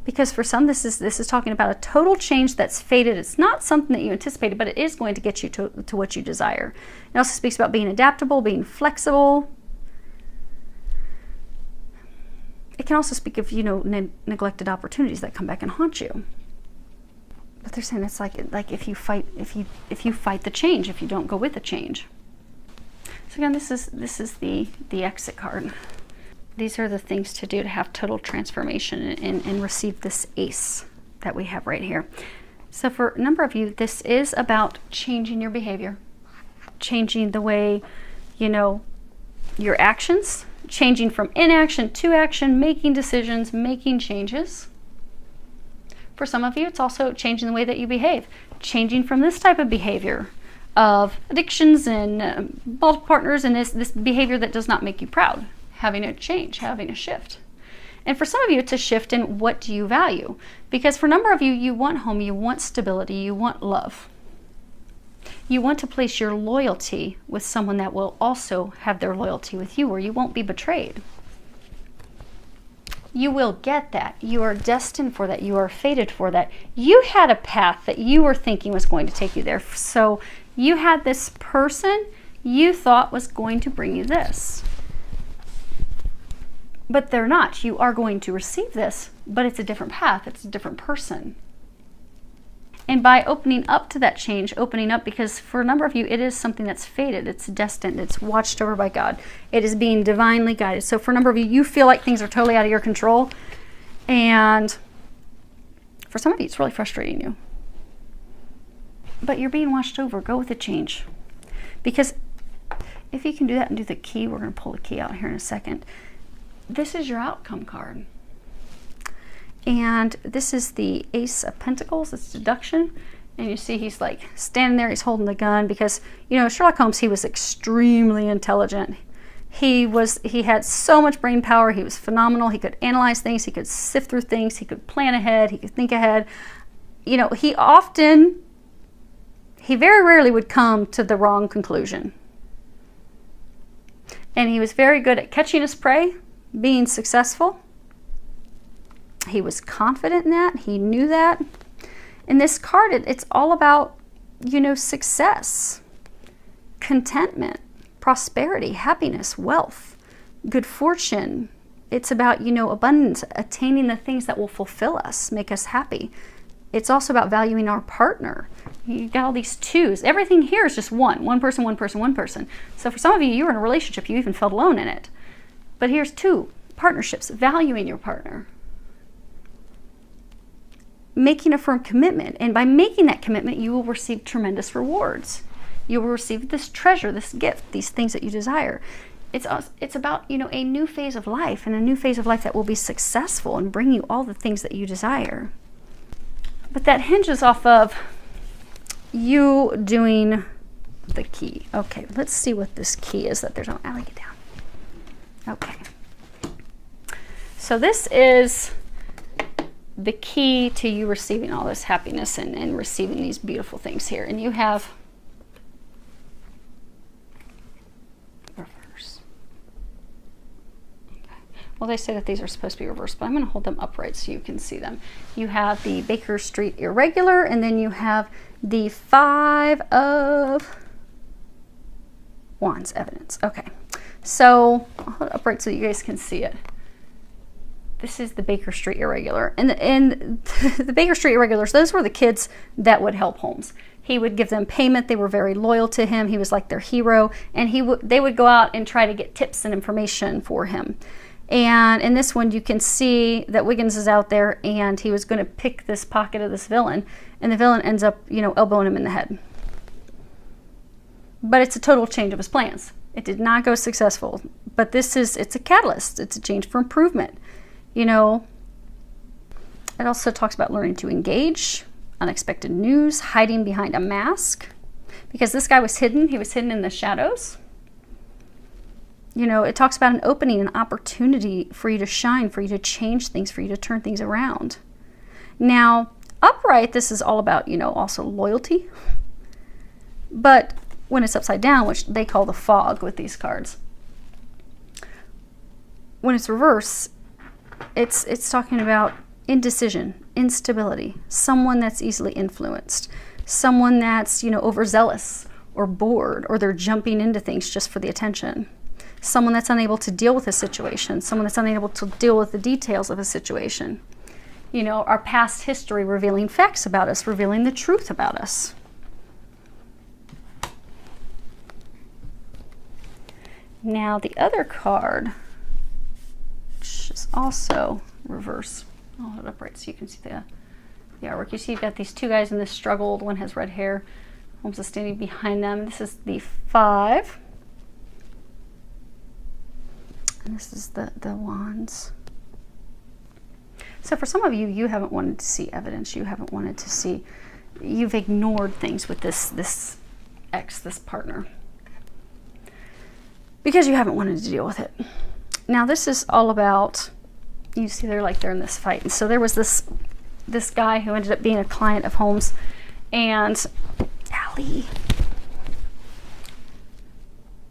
because for some, this is talking about a total change that's fated. It's not something that you anticipated, but it is going to get you to what you desire. It also speaks about being adaptable, being flexible. It can also speak of, you know, neglected opportunities that come back and haunt you. But they're saying it's like if you fight the change, if you don't go with the change. So again, this is the exit card. These are the things to do to have total transformation and receive this ace that we have right here. So for a number of you, this is about changing your behavior, changing the way, you know, your actions, changing from inaction to action, making decisions, making changes. For some of you, it's also changing the way that you behave, changing from this type of behavior of addictions and multiple partners and this behavior that does not make you proud. Having a change, having a shift. And for some of you, it's a shift in what do you value. Because for a number of you, you want home, you want stability, you want love. You want to place your loyalty with someone that will also have their loyalty with you, where you won't be betrayed. You will get that. You are destined for that. You are fated for that. You had a path that you were thinking was going to take you there. So you had this person you thought was going to bring you this. But they're not. You are going to receive this, but it's a different path. It's a different person. And by opening up to that change, opening up, because for a number of you, it is something that's fated. It's destined. It's watched over by God. It is being divinely guided. So for a number of you, you feel like things are totally out of your control. And for some of you, it's really frustrating you. But you're being watched over. Go with the change. Because if you can do that and do the key, we're going to pull the key out here in a second. This is your outcome card. And this is the Ace of Pentacles. It's deduction. And you see he's like standing there, he's holding the gun, because, you know, Sherlock Holmes, he was extremely intelligent. He had so much brain power. He was phenomenal. He could analyze things. He could sift through things. He could plan ahead. He could think ahead. You know, he he very rarely would come to the wrong conclusion. And he was very good at catching his prey, being successful. He was confident in that. He knew that. In this card, it's all about, you know, success, contentment, prosperity, happiness, wealth, good fortune. It's about, you know, abundance, attaining the things that will fulfill us, make us happy. It's also about valuing our partner. You got all these twos. Everything here is just one person, one person, one person. So for some of you, you're in a relationship, you even felt alone in it. But here's two partnerships, valuing your partner, making a firm commitment. And by making that commitment, you will receive tremendous rewards. You will receive this treasure, this gift, these things that you desire. It's about, you know, a new phase of life, and a new phase of life that will be successful and bring you all the things that you desire. But that hinges off of you doing the key. Okay, let's see what this key is that there's no, Allie, get down. Okay. So this is the key to you receiving all this happiness and receiving these beautiful things here. And you have reverse. Okay. Well, they say that these are supposed to be reversed, but I'm going to hold them upright so you can see them. You have the Baker Street irregular, and then you have the 5 of Wands evidence. Okay, so I'll hold it upright so you guys can see it. This is the Baker Street irregular, and the Baker Street irregulars, those were the kids that would help Holmes. He would give them payment. They were very loyal to him. He was like their hero, and they would go out and try to get tips and information for him. And in this one, you can see that Wiggins is out there, and he was going to pick this pocket of this villain, and the villain ends up, you know, elbowing him in the head. But it's a total change of his plans. It did not go successful. But it's a catalyst. It's a change for improvement. You know, it also talks about learning to engage, unexpected news, hiding behind a mask. Because this guy was hidden. He was hidden in the shadows. You know, it talks about an opening, an opportunity for you to shine, for you to change things, for you to turn things around. Now, upright, this is all about, you know, also loyalty. But when it's upside down, which they call the fog with these cards, when it's reverse, it's talking about indecision, instability, someone that's easily influenced, someone that's, you know, overzealous or bored, or they're jumping into things just for the attention. Someone that's unable to deal with a situation, someone that's unable to deal with the details of a situation. You know, our past history revealing facts about us, revealing the truth about us. Now the other card, which is also reverse. I'll hold it upright so you can see the artwork. You see you've got these two guys in this struggle. One has red hair. Holmes is standing behind them. This is the 5. And this is the Wands. So for some of you, you haven't wanted to see evidence. You haven't wanted to see, you've ignored things with this ex, this partner, because you haven't wanted to deal with it. Now this is all about, you see they're in this fight. And so there was this guy who ended up being a client of Holmes, and Allie,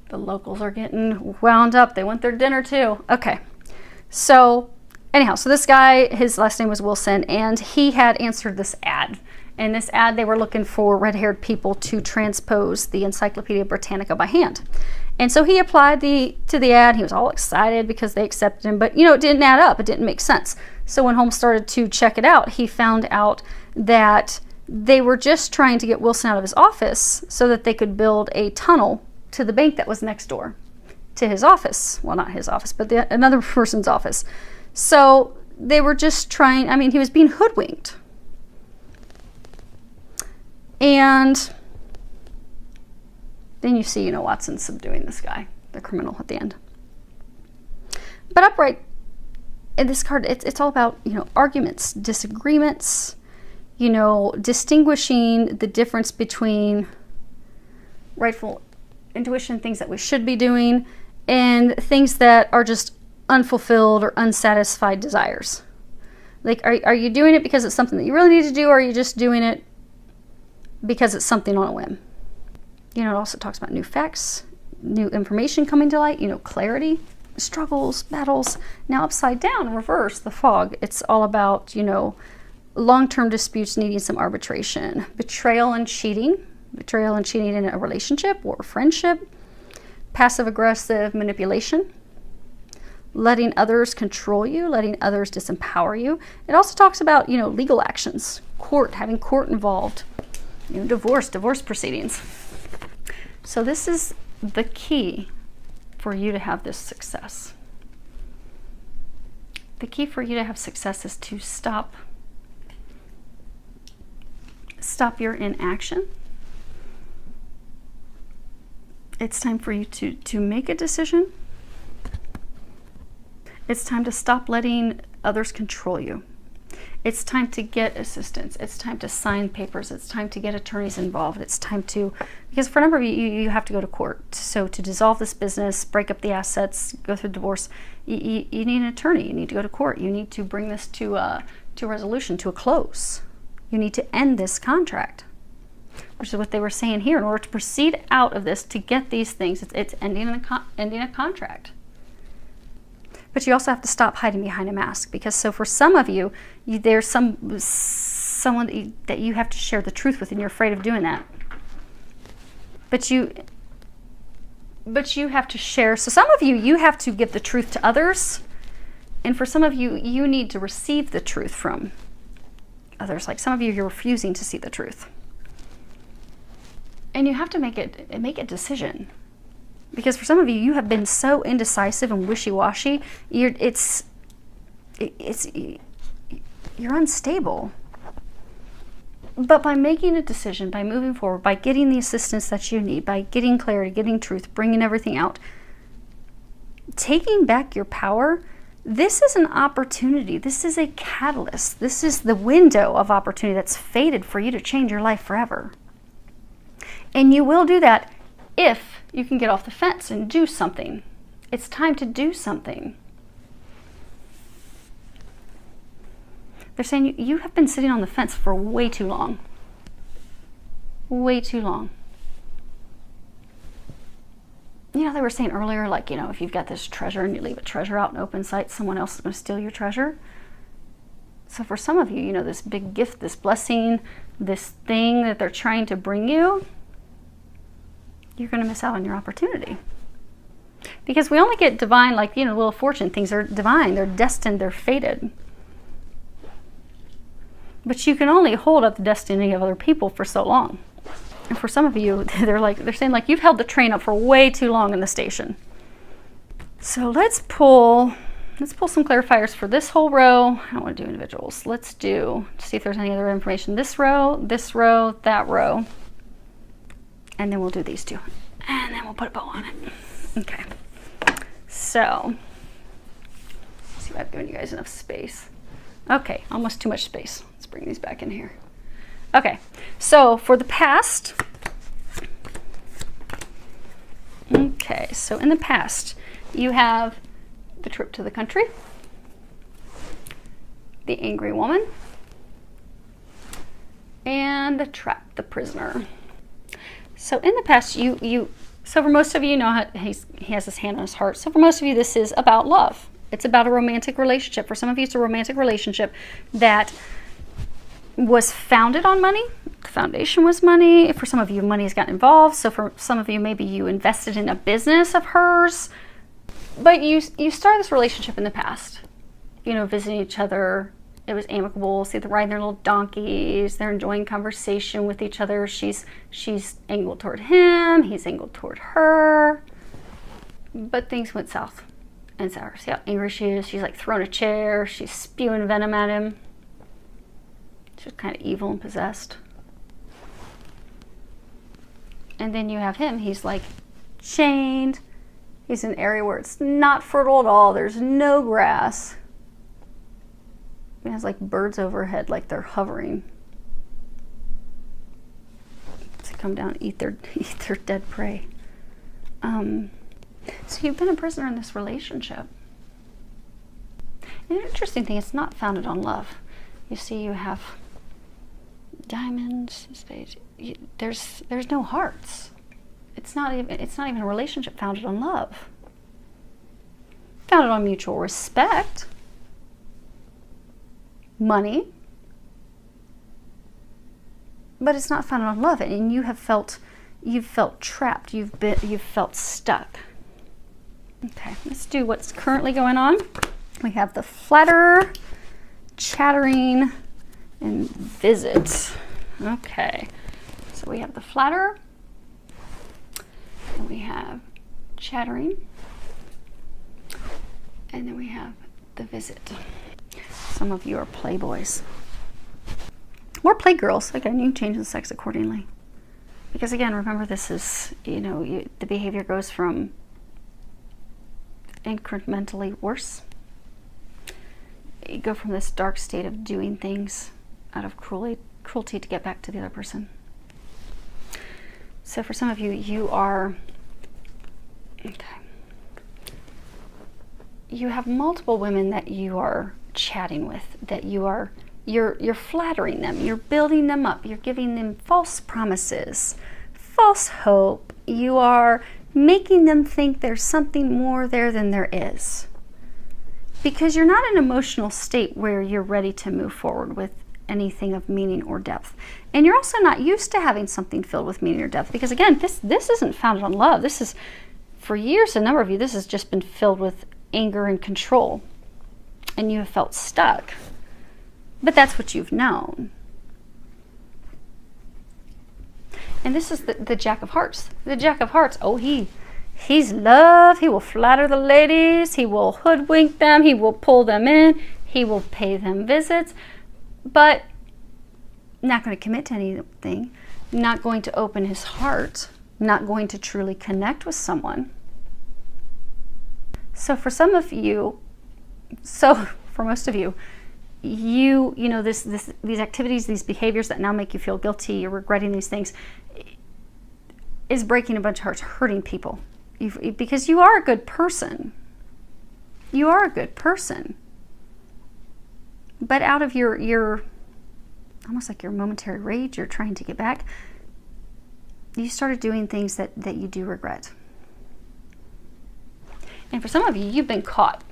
the locals are getting wound up. They want their dinner too. Okay. So anyhow, so this guy, his last name was Wilson, and he had answered this ad. In this ad, they were looking for red-haired people to transpose the Encyclopedia Britannica by hand. And so he applied to the ad. He was all excited because they accepted him, but, you know, it didn't add up. It didn't make sense. So when Holmes started to check it out, he found out that they were just trying to get Wilson out of his office so that they could build a tunnel to the bank that was next door to his office. Well, not his office, but another person's office. So they were just trying, I mean, he was being hoodwinked. And then you see, you know, Watson subduing this guy, the criminal, at the end. But upright, in this card, it's all about, you know, arguments, disagreements, you know, distinguishing the difference between rightful intuition, things that we should be doing, and things that are just unfulfilled or unsatisfied desires. Like, are you doing it because it's something that you really need to do, or are you just doing it because it's something on a whim. You know, it also talks about new facts, new information coming to light, you know, clarity, struggles, battles. Now upside down, reverse, the fog, it's all about, you know, long-term disputes needing some arbitration, betrayal and cheating in a relationship or friendship, passive-aggressive manipulation, letting others control you, letting others disempower you. It also talks about, you know, legal actions, having court involved, you know, divorce proceedings. So this is the key for you to have this success. The key for you to have success is to stop your inaction. It's time for you to make a decision. It's time to stop letting others control you. It's time to get assistance. It's time to sign papers. It's time to get attorneys involved. It's time to, because for a number of you, you have to go to court. So to dissolve this business, break up the assets, go through divorce, you need an attorney. You need to go to court. You need to bring this to a resolution, to a close. You need to end this contract, which is what they were saying here. In order to proceed out of this, to get these things, it's ending a contract. But you also have to stop hiding behind a mask, because so for some of you, there's someone that you have to share the truth with, and you're afraid of doing that. But you have to share. So some of you have to give the truth to others, and for some of you, you need to receive the truth from others. Like some of you, you're refusing to see the truth, and you have to make a decision. Because for some of you, you have been so indecisive and wishy-washy, you're unstable. But by making a decision, by moving forward, by getting the assistance that you need, by getting clarity, getting truth, bringing everything out, taking back your power, this is an opportunity. This is a catalyst. This is the window of opportunity that's fated for you to change your life forever. And you will do that if you can get off the fence and do something. It's time to do something. They're saying you have been sitting on the fence for way too long. Way too long. You know, they were saying earlier, like, you know, if you've got this treasure and you leave a treasure out in open sight, someone else is going to steal your treasure. So for some of you, you know, this big gift, this blessing, this thing that they're trying to bring you, you're going to miss out on your opportunity. Because we only get divine, like, you know, Wheel of Fortune. Things are divine. They're destined. They're fated. But you can only hold up the destiny of other people for so long. And for some of you, they're saying, like, you've held the train up for way too long in the station. So let's pull some clarifiers for this whole row. I don't want to do individuals. Let's see if there's any other information. This row, that row. And then we'll do these two. And then we'll put a bow on it. Okay. So, let's see if I've given you guys enough space. Okay, almost too much space. Let's bring these back in here. Okay, so for the past. Okay, so in the past, you have the trip to the country, the angry woman, and the trap, the prisoner. So in the past, so for most of you, know how he has his hand on his heart. So for most of you, this is about love. It's about a romantic relationship. For some of you, it's a romantic relationship that was founded on money. The foundation was money. For some of you, money has gotten involved. So for some of you, maybe you invested in a business of hers. But you started this relationship in the past. You know, visiting each other. It was amicable. See, they're riding their little donkeys. They're enjoying conversation with each other. She's angled toward him. He's angled toward her. But things went south and sour. See how angry she is? She's like throwing a chair. She's spewing venom at him. She's kind of evil and possessed. And then you have him. He's like chained. He's in an area where it's not fertile at all. There's no grass. It has like birds overhead, like they're hovering to come down and eat their dead prey. So you've been a prisoner in this relationship. And the interesting thing, it's not founded on love. You see, you have Diamonds, spades. There's no hearts. It's not even a relationship founded on love. Founded on mutual respect, money, but it's not founded on love. And you've felt trapped. You've felt stuck. Okay, let's do what's currently going on. We have the flatterer, chattering, and visit. Okay, so we have the flatterer, and we have chattering, and then we have the visit. Some of you are playboys or playgirls. Again, you can change the sex accordingly, because again, remember, this is, the behavior goes from incrementally worse. You go from this dark state of doing things out of cruelty to get back to the other person. So for some of you, you are, okay, you have multiple women that you are chatting with, that you're flattering them, you're building them up, you're giving them false promises, false hope. You are making them think there's something more there than there is, because you're not in an emotional state where you're ready to move forward with anything of meaning or depth. And you're also not used to having something filled with meaning or depth, because again, this isn't founded on love. This is, for years, a number of you, this has just been filled with anger and control, and you have felt stuck. But that's what you've known. And this is the Jack of Hearts. The Jack of Hearts, oh, he's love. He will flatter the ladies. He will hoodwink them. He will pull them in. He will pay them visits. But not going to commit to anything. Not going to open his heart. Not going to truly connect with someone. So for some of you, for most of you, these activities, these behaviors that now make you feel guilty, you're regretting these things, is breaking a bunch of hearts, hurting people. Because you are a good person. You are a good person. But out of your almost like your momentary rage, you're trying to get back, you started doing things that you do regret. And for some of you, you've been caught.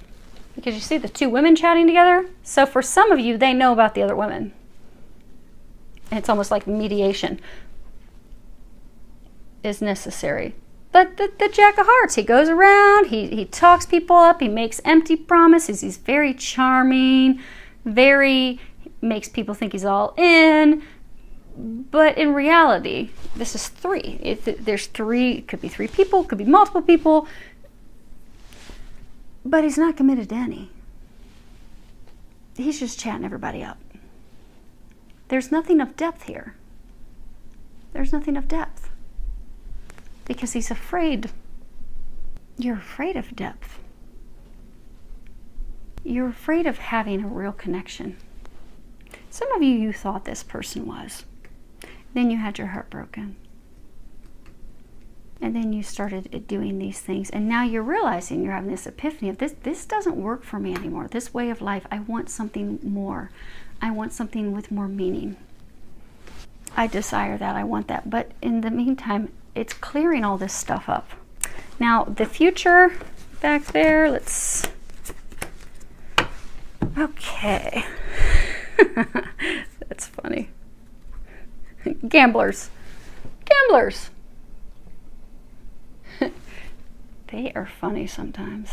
Because you see the two women chatting together. So for some of you, they know about the other women. And it's almost like mediation is necessary. But the Jack of Hearts, he goes around, he talks people up, he makes empty promises, he's very charming, makes people think he's all in. But in reality, this is three. There's three, it could be three people, it could be multiple people. But he's not committed to any. He's just chatting everybody up. There's nothing of depth here. There's nothing of depth. Because he's afraid. You're afraid of depth. You're afraid of having a real connection. Some of you thought this person was. Then you had your heart broken. And then you started doing these things. And now you're realizing, you're having this epiphany of this doesn't work for me anymore. This way of life, I want something more. I want something with more meaning. I desire that, I want that. But in the meantime, it's clearing all this stuff up. Now, the future back there, let's... Okay. That's funny. Gamblers. Gamblers. They are funny sometimes.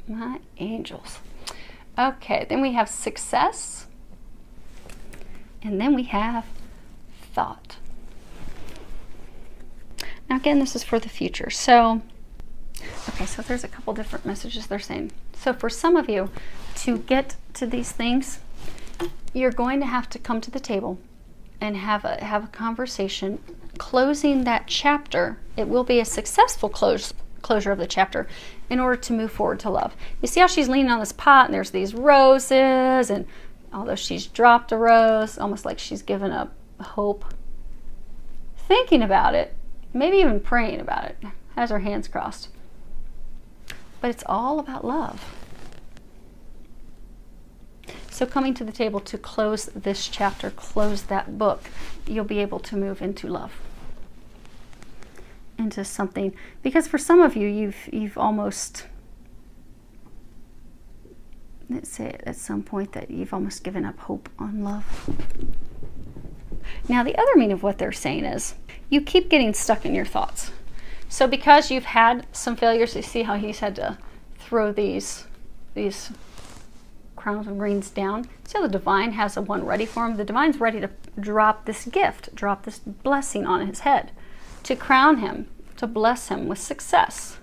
My angels. Okay, then we have success. And then we have thought. Now again, this is for the future. So, okay, so there's a couple different messages they're saying. So for some of you, to get to these things, you're going to have to come to the table and have a conversation, closing that chapter. It will be a successful closure of the chapter in order to move forward to love. You see how she's leaning on this pot and there's these roses, and although she's dropped a rose, almost like she's given up hope, thinking about it, maybe even praying about it, has her hands crossed. But it's all about love. So coming to the table to close this chapter, close that book, you'll be able to move into love. Into something, because for some of you, you've almost, let's say at some point that you've almost given up hope on love. Now the other meaning of what they're saying is you keep getting stuck in your thoughts. So because you've had some failures, you see how he's had to throw these crowns of greens down. See how the divine has a one ready for him? The divine's ready to drop this gift, drop this blessing on his head, to crown him, to bless him with success.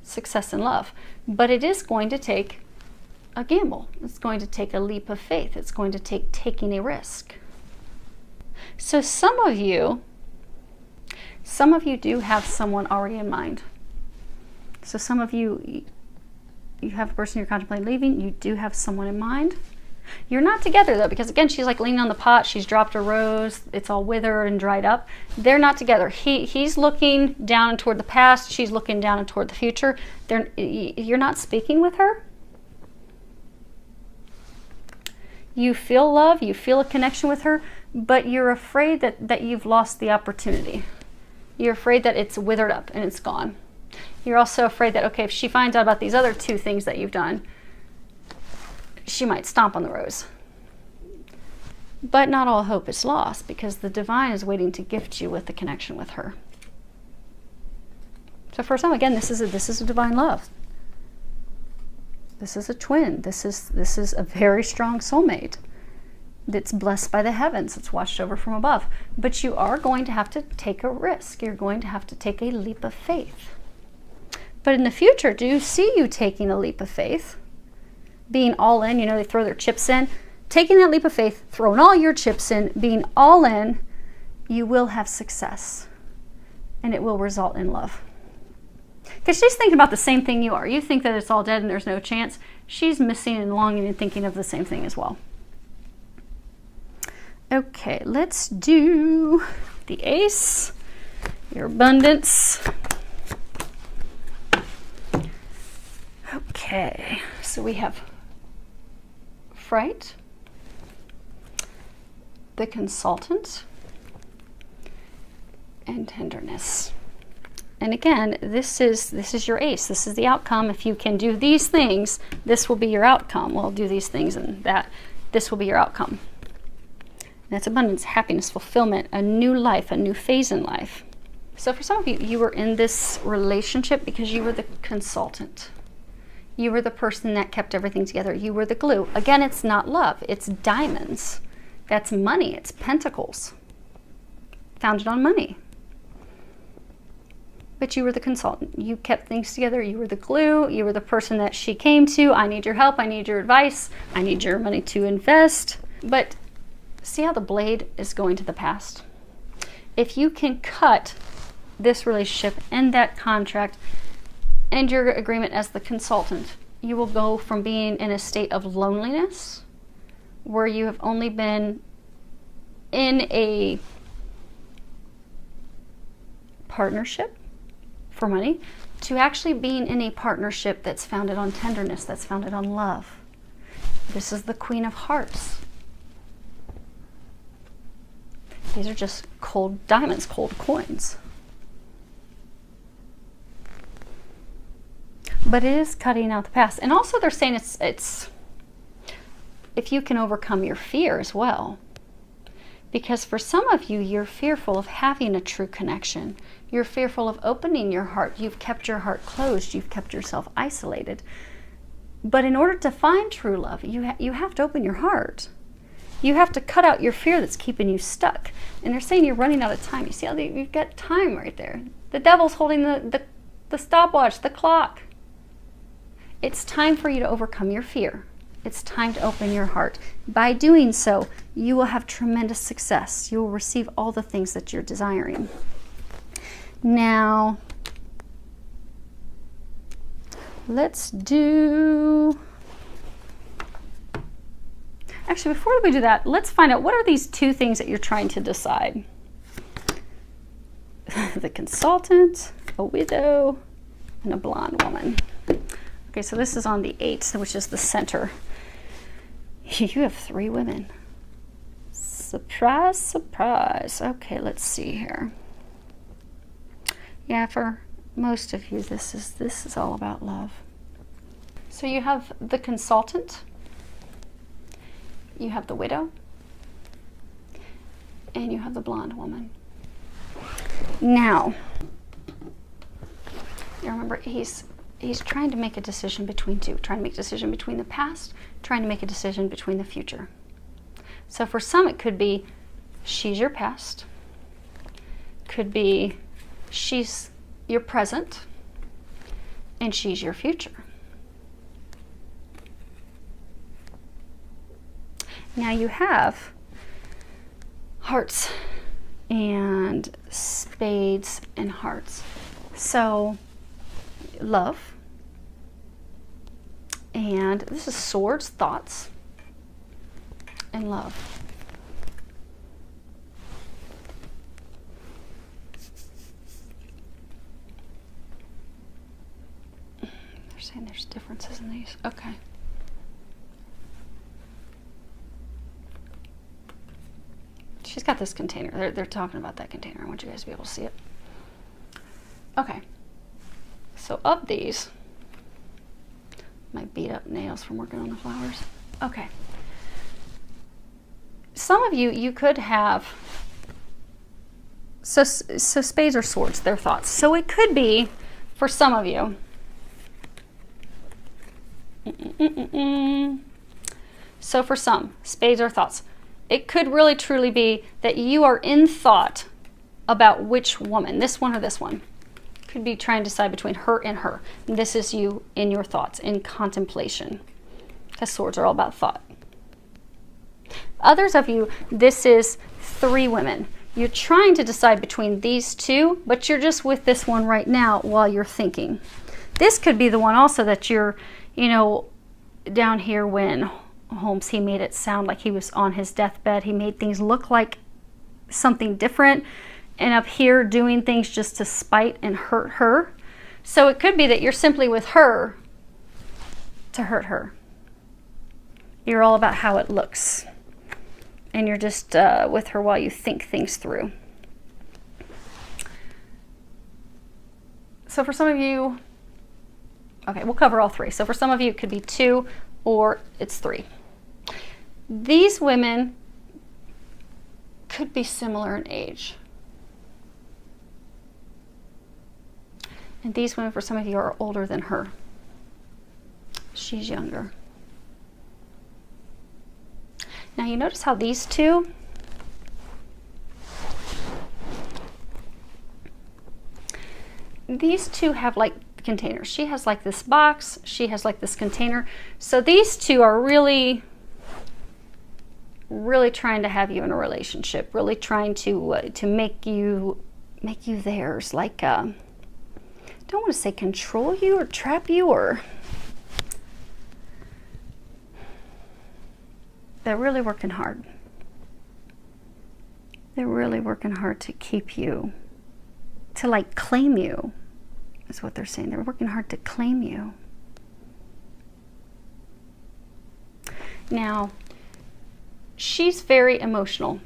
Success in love. But it is going to take a gamble. It's going to take a leap of faith. It's going to take taking a risk. So some of you do have someone already in mind. So some of you have a person you're contemplating leaving. You do have someone in mind. You're not together though, because again, she's like leaning on the pot. She's dropped a rose. It's all withered and dried up. They're not together. He's looking down and toward the past. She's looking down and toward the future. You're not speaking with her. You feel love. You feel a connection with her, but you're afraid that you've lost the opportunity. You're afraid that it's withered up and it's gone. You're also afraid that, okay, if she finds out about these other two things that you've done, she might stomp on the rose. But not all hope is lost, because the divine is waiting to gift you with the connection with her. So for some, again, this is a divine love. This is a twin. This is a very strong soulmate that's blessed by the heavens. It's watched over from above. But you are going to have to take a risk. You're going to have to take a leap of faith. But in the future, do you see you taking a leap of faith? Being all in, they throw their chips in. Taking that leap of faith, throwing all your chips in, being all in, you will have success. And it will result in love. Because she's thinking about the same thing you are. You think that it's all dead and there's no chance. She's missing and longing and thinking of the same thing as well. Okay, let's do the ace, your abundance. Okay, so we have fright, the consultant, and tenderness. And again, this is your ace. This is the outcome. If you can do these things, this will be your outcome. Well, do these things and this will be your outcome. And that's abundance, happiness, fulfillment, a new life, a new phase in life. So for some of you, you were in this relationship because you were the consultant. You were the person that kept everything together. You were the glue. Again, it's not love. It's diamonds. That's money. It's pentacles. Founded on money. But you were the consultant. You kept things together. You were the glue. You were the person that she came to. I need your help. I need your advice. I need your money to invest. But see how the blade is going to the past? If you can cut this relationship and that contract and your agreement as the consultant, you will go from being in a state of loneliness where you have only been in a partnership for money to actually being in a partnership that's founded on tenderness, that's founded on love. This is the Queen of Hearts. These are just cold diamonds, cold coins. But it is cutting out the past. And also they're saying it's if you can overcome your fear as well. Because for some of you, you're fearful of having a true connection. You're fearful of opening your heart. You've kept your heart closed. You've kept yourself isolated. But in order to find true love, you have to open your heart. You have to cut out your fear that's keeping you stuck. And they're saying you're running out of time. You see how you've got time right there. The devil's holding the stopwatch, the clock. It's time for you to overcome your fear. It's time to open your heart. By doing so, you will have tremendous success. You will receive all the things that you're desiring. Now, let's do... Actually, before we do that, let's find out what are these two things that you're trying to decide. The consultant, a widow, and a blonde woman. Okay, so this is on the 8th, which is the center. You have 3 women. Surprise, surprise. Okay, let's see here. Yeah, for most of you, this is all about love. So you have the consultant, you have the widow, and you have the blonde woman. Now, you remember, he's trying to make a decision between two, trying to make a decision between the past, trying to make a decision between the future. So for some, it could be she's your past, could be she's your present, and she's your future. Now you have hearts and spades and hearts. So love, and this is swords, thoughts, and love. They're saying there's differences in these. Okay. She's got this container. They're talking about that container. I want you guys to be able to see it. Okay. So of these, my beat up nails from working on the flowers. Okay. Some of you, you could have, so spades or swords, they're thoughts. So it could be, for some of you, so for some, spades or thoughts, it could really truly be that you are in thought about which woman, this one or this one. Could be trying to decide between her and her. And this is you in your thoughts, in contemplation. Because swords are all about thought. Others of you, this is 3 women. You're trying to decide between these 2, but you're just with this one right now while you're thinking. This could be the one also that you're, you know, down here when Holmes, he made it sound like he was on his deathbed. He made things look like something different. And up here doing things just to spite and hurt her. So it could be that you're simply with her to hurt her. You're all about how it looks. And you're just with her while you think things through. So for some of you, okay, we'll cover all 3. So for some of you, it could be 2 or it's 3. These women could be similar in age. And these women, for some of you, are older than her. She's younger. Now you notice how these 2, have like containers. She has like this box, she has like this container. So these 2 are really trying to have you in a relationship, really trying to make you theirs, like I don't want to say control you or trap you, or they're really working hard. They're really working hard to keep you, to like claim you, is what they're saying. They're working hard to claim you. Now, she's very emotional.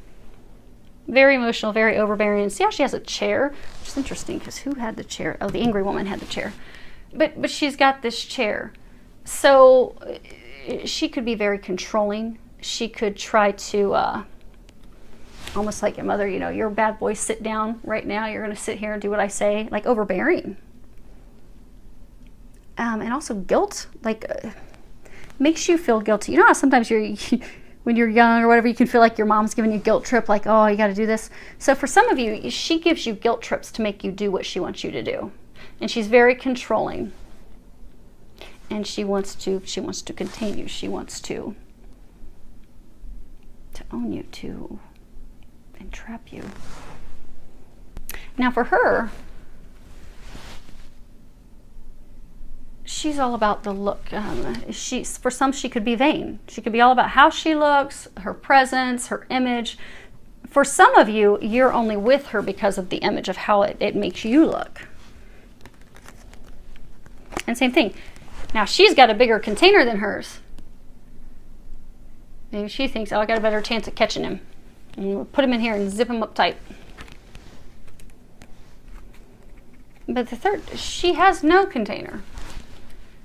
Very emotional, very overbearing. See how she has a chair? Which is interesting because who had the chair? Oh, the angry woman had the chair. But she's got this chair. So she could be very controlling. She could try to, almost like your mother, you know, you're a bad boy, sit down right now. You're going to sit here and do what I say. Like overbearing. And also guilt. Like makes you feel guilty. You know how sometimes when you're young or whatever, you can feel like your mom's giving you a guilt trip, like, oh, you got to do this. So for some of you, she gives you guilt trips to make you do what she wants you to do. And she's very controlling. And she wants to contain you. She wants to own you, to entrap you. Now for her, she's all about the look. For some, she could be vain. She could be all about how she looks, her presence, her image. For some of you, you're only with her because of the image of how it makes you look. And same thing. Now, she's got a bigger container than hers. Maybe she thinks, oh, I got a better chance at catching him. And we'll put him in here and zip him up tight. But the third, she has no container.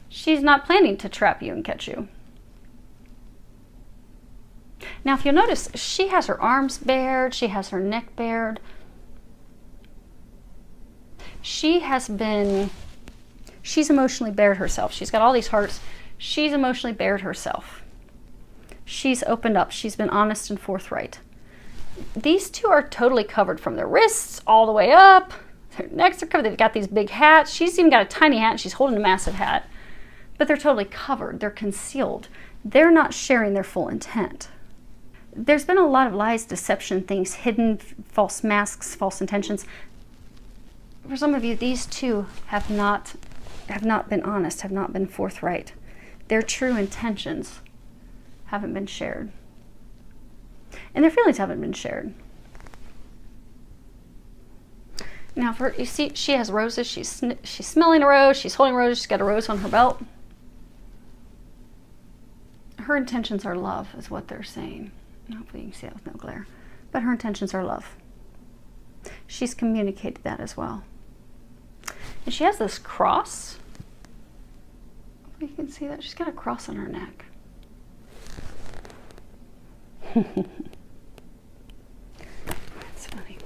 She's not planning to trap you and catch you. Now, if you'll notice, she has her arms bared. She has her neck bared. She's emotionally bared herself. She's got all these hearts. She's emotionally bared herself. She's opened up. She's been honest and forthright. These two are totally covered from their wrists all the way up. Their necks are covered. They've got these big hats. She's even got a tiny hat and she's holding a massive hat. But they're totally covered. They're concealed. They're not sharing their full intent. There's been a lot of lies, deception, things hidden, false masks, false intentions. For some of you, these two have not been honest, have not been forthright. Their true intentions haven't been shared. And their feelings haven't been shared. Now, for you see, she has roses. She's smelling a rose. She's holding a rose. She's got a rose on her belt. Her intentions are love, is what they're saying. Hopefully you can see that with no glare. But her intentions are love. She's communicated that as well. And she has this cross. You can see that. She's got a cross on her neck. That's funny.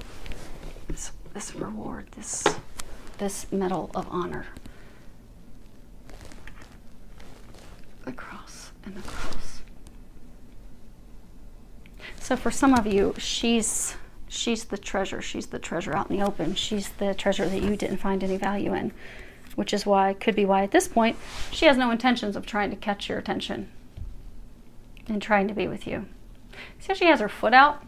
This reward, this medal of honor. The cross and the cross. So for some of you, she's the treasure. She's the treasure out in the open. She's the treasure that you didn't find any value in, which is why, could be why at this point, she has no intentions of trying to catch your attention and trying to be with you. See how she has her foot out?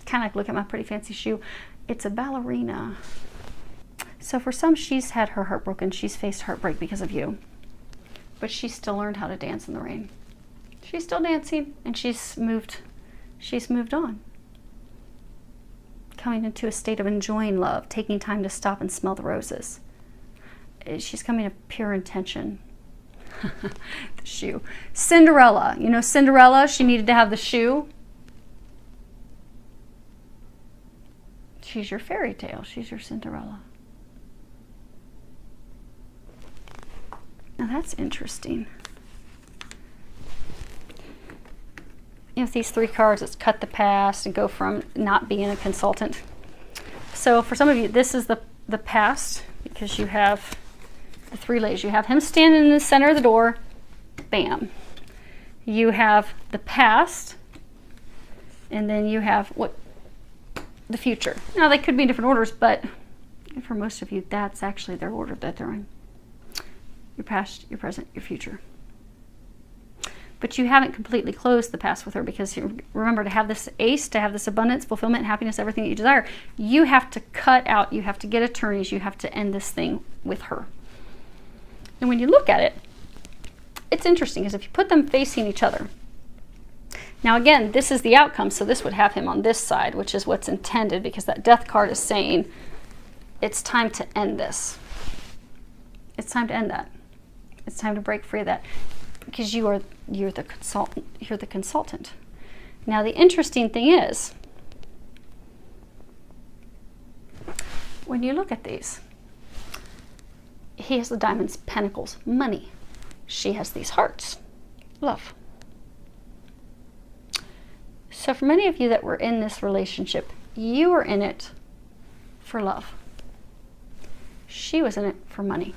Kind of like, look at my pretty fancy shoe. It's a ballerina. So for some, she's had her heart broken. She's faced heartbreak because of you. But she's still learned how to dance in the rain. She's still dancing, and she's moved on. Coming into a state of enjoying love, taking time to stop and smell the roses. She's coming to pure intention. The shoe. Cinderella. You know Cinderella? She needed to have the shoe. She's your fairy tale. She's your Cinderella. Now that's interesting. You know, with these three cards, it's cut the past and go from not being a consultant. So for some of you, this is the past, because you have the three ladies. You have him standing in the center of the door. Bam. You have the past, and then you have the future. Now, they could be in different orders, but for most of you, that's actually their order that they're in. Your past, your present, your future. But you haven't completely closed the past with her, because you remember, to have this ace, to have this abundance, fulfillment, happiness, everything that you desire, you have to cut out, you have to get attorneys, you have to end this thing with her. And when you look at it, it's interesting, because if you put them facing each other, now again, this is the outcome, so this would have him on this side, which is what's intended, because that death card is saying it's time to end this. It's time to end that. It's time to break free of that, because you're the consultant. You're the consultant. Now the interesting thing is, when you look at these, he has the diamonds, pentacles, money. She has these hearts, love. So for many of you that were in this relationship, you were in it for love. She was in it for money.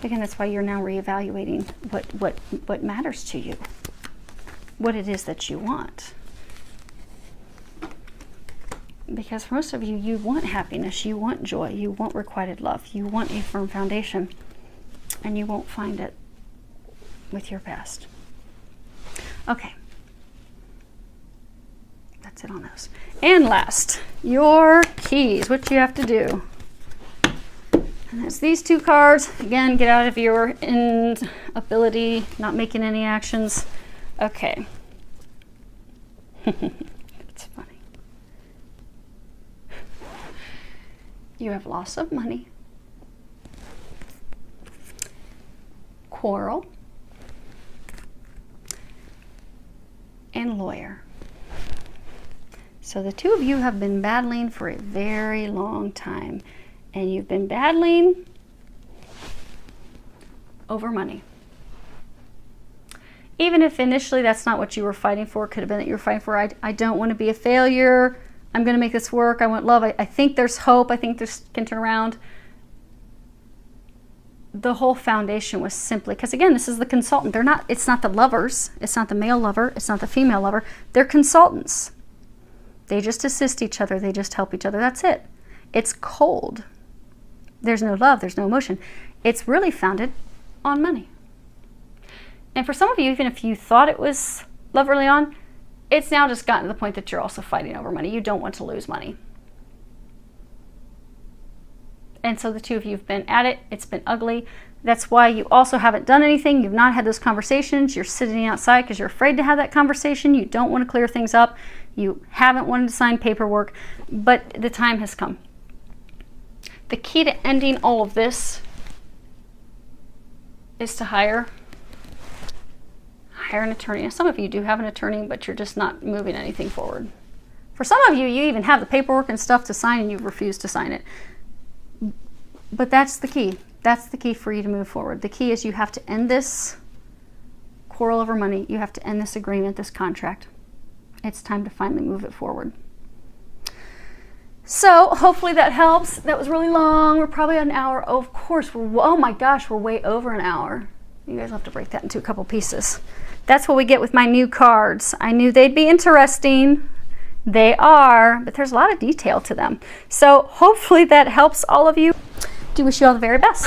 Again, that's why you're now reevaluating what matters to you, what it is that you want. Because for most of you, you want happiness, you want joy, you want requited love, you want a firm foundation, and you won't find it with your past. Okay. That's it on those. And last, your keys, what you have to do. And that's these two cards. Again, get out of your inability, not making any actions. Okay. It's funny. You have loss of money, quarrel, and lawyer. So the two of you have been battling for a very long time, and you've been battling over money. Even if initially that's not what you were fighting for, it could have been that you were fighting for, I don't want to be a failure, I'm going to make this work, I want love, I think there's hope, I think this can turn around. The whole foundation was simply, because again, this is the consultant. It's not the lovers, it's not the male lover, it's not the female lover. They're consultants. They just assist each other, they just help each other. That's it. It's cold. There's no love, there's no emotion. It's really founded on money. And for some of you, even if you thought it was love early on, it's now just gotten to the point that you're also fighting over money. You don't want to lose money. And so the two of you have been at it. It's been ugly. That's why you also haven't done anything. You've not had those conversations. You're sitting outside because you're afraid to have that conversation. You don't want to clear things up. You haven't wanted to sign paperwork, but the time has come. The key to ending all of this is to hire an attorney. Now, some of you do have an attorney, but you're just not moving anything forward. For some of you, you even have the paperwork and stuff to sign and you refuse to sign it. But that's the key. That's the key for you to move forward. The key is you have to end this quarrel over money. You have to end this agreement, this contract. It's time to finally move it forward. So hopefully that helps. That was really long. We're probably an hour. Oh, of course, oh my gosh, we're way over an hour. You guys will have to break that into a couple pieces. That's what we get with my new cards. I knew they'd be interesting. They are, but there's a lot of detail to them. So hopefully that helps all of you. Do wish you all the very best.